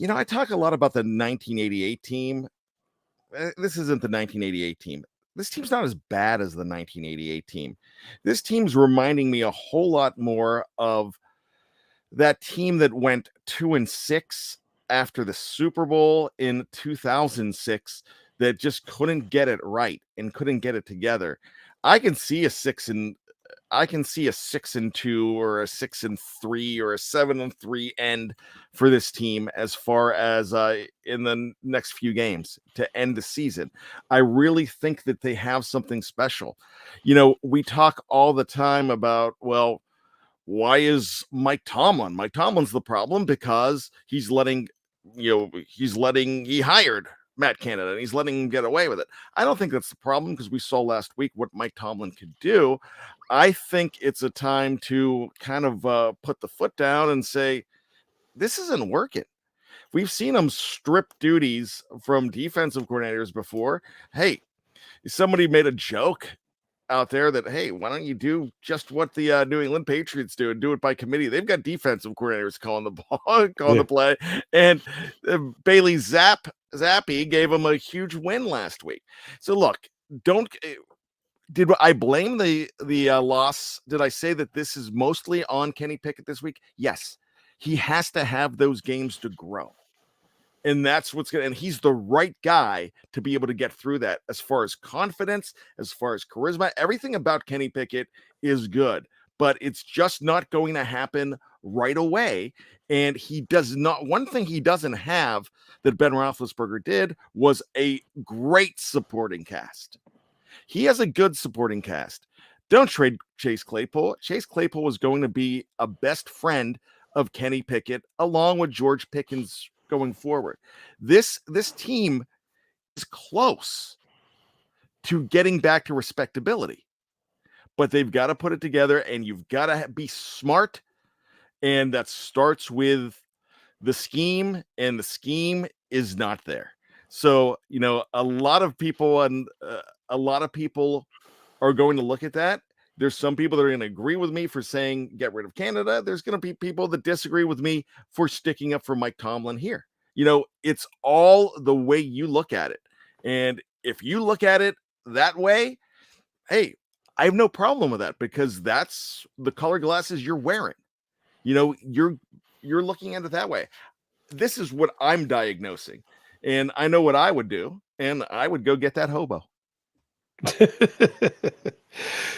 S2: I talk a lot about the 1988 team. This isn't the 1988 team. This team's not as bad as the 1988 team. This team's reminding me a whole lot more of that team that went 2-6 after the Super Bowl in 2006 that just couldn't get it right and couldn't get it together. I can see a 6-2 or a 6-3 or a 7-3 end for this team as far as in the next few games to end the season. I really think that they have something special. We talk all the time about, well, why is Mike Tomlin? Mike Tomlin's the problem because he hired Matt Canada and he's letting him get away with it. I don't think that's the problem, because we saw last week what Mike Tomlin could do. I think it's a time to kind of put the foot down and say, this isn't working. We've seen him strip duties from defensive coordinators before. Hey, somebody made a joke out there that, hey, why don't you do just what the New England Patriots do and do it by committee? They've got defensive coordinators calling the ball, calling the play, and Bailey Zappi gave them a huge win last week. So look, Did I blame the loss? Did I say that this is mostly on Kenny Pickett this week? Yes. He has to have those games to grow. And that's what's going to, and he's the right guy to be able to get through that. As far as confidence, as far as charisma, everything about Kenny Pickett is good, but it's just not going to happen right away. And he does not, one thing he doesn't have that Ben Roethlisberger did was a great supporting cast. He has a good supporting cast. Don't trade Chase Claypool. Chase Claypool was going to be a best friend of Kenny Pickett along with George Pickens going forward. This team is close to getting back to respectability, but they've got to put it together, and you've got to be smart, and that starts with the scheme, and the scheme is not there. So, a lot of people are going to look at that. There's some people that are going to agree with me for saying get rid of Canada. There's going to be people that disagree with me for sticking up for Mike Tomlin here. It's all the way you look at it. And if you look at it that way, hey, I have no problem with that, because that's the color glasses you're wearing. You're looking at it that way. This is what I'm diagnosing, and I know what I would do, and I would go get that hobo.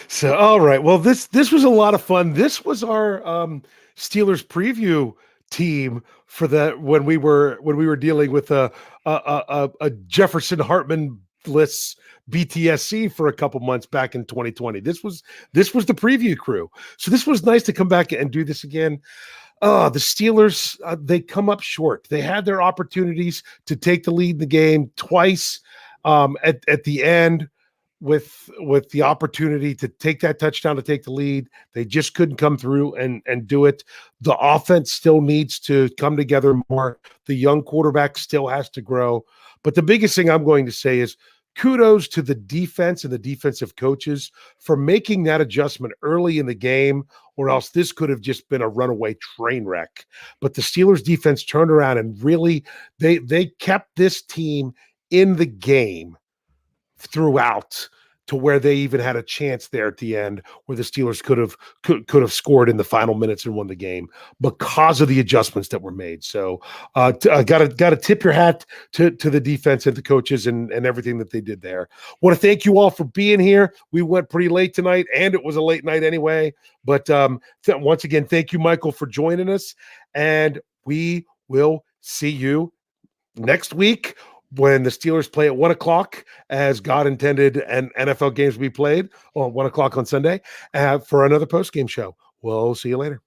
S1: So, all right. Well, this was a lot of fun. This was our Steelers preview team for that when we were dealing with a Jefferson Hartman bliss BTSC for a couple months back in 2020. This was the preview crew. So this was nice to come back and do this again. The Steelers, they come up short. They had their opportunities to take the lead in the game twice at the end. With the opportunity to take that touchdown to take the lead, they just couldn't come through and do it. The offense still needs to come together more. The young quarterback still has to grow. But the biggest thing I'm going to say is kudos to the defense and the defensive coaches for making that adjustment early in the game, or else this could have just been a runaway train wreck. But the Steelers defense turned around and really they kept this team in the game throughout, to where they even had a chance there at the end where the Steelers could have scored in the final minutes and won the game because of the adjustments that were made. So I got to tip your hat to the defense and the coaches and everything that they did there. Want to thank you all for being here. We went pretty late tonight, and it was a late night anyway. But once again, thank you, Michael, for joining us. And we will see you next week when the Steelers play at 1:00, as God intended, and NFL games will be played on 1:00 on Sunday for another post-game show. We'll see you later.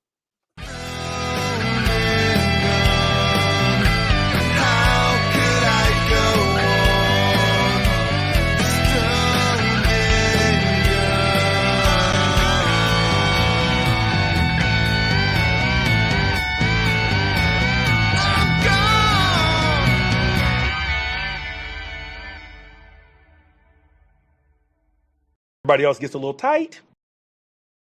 S4: Everybody else gets a little tight.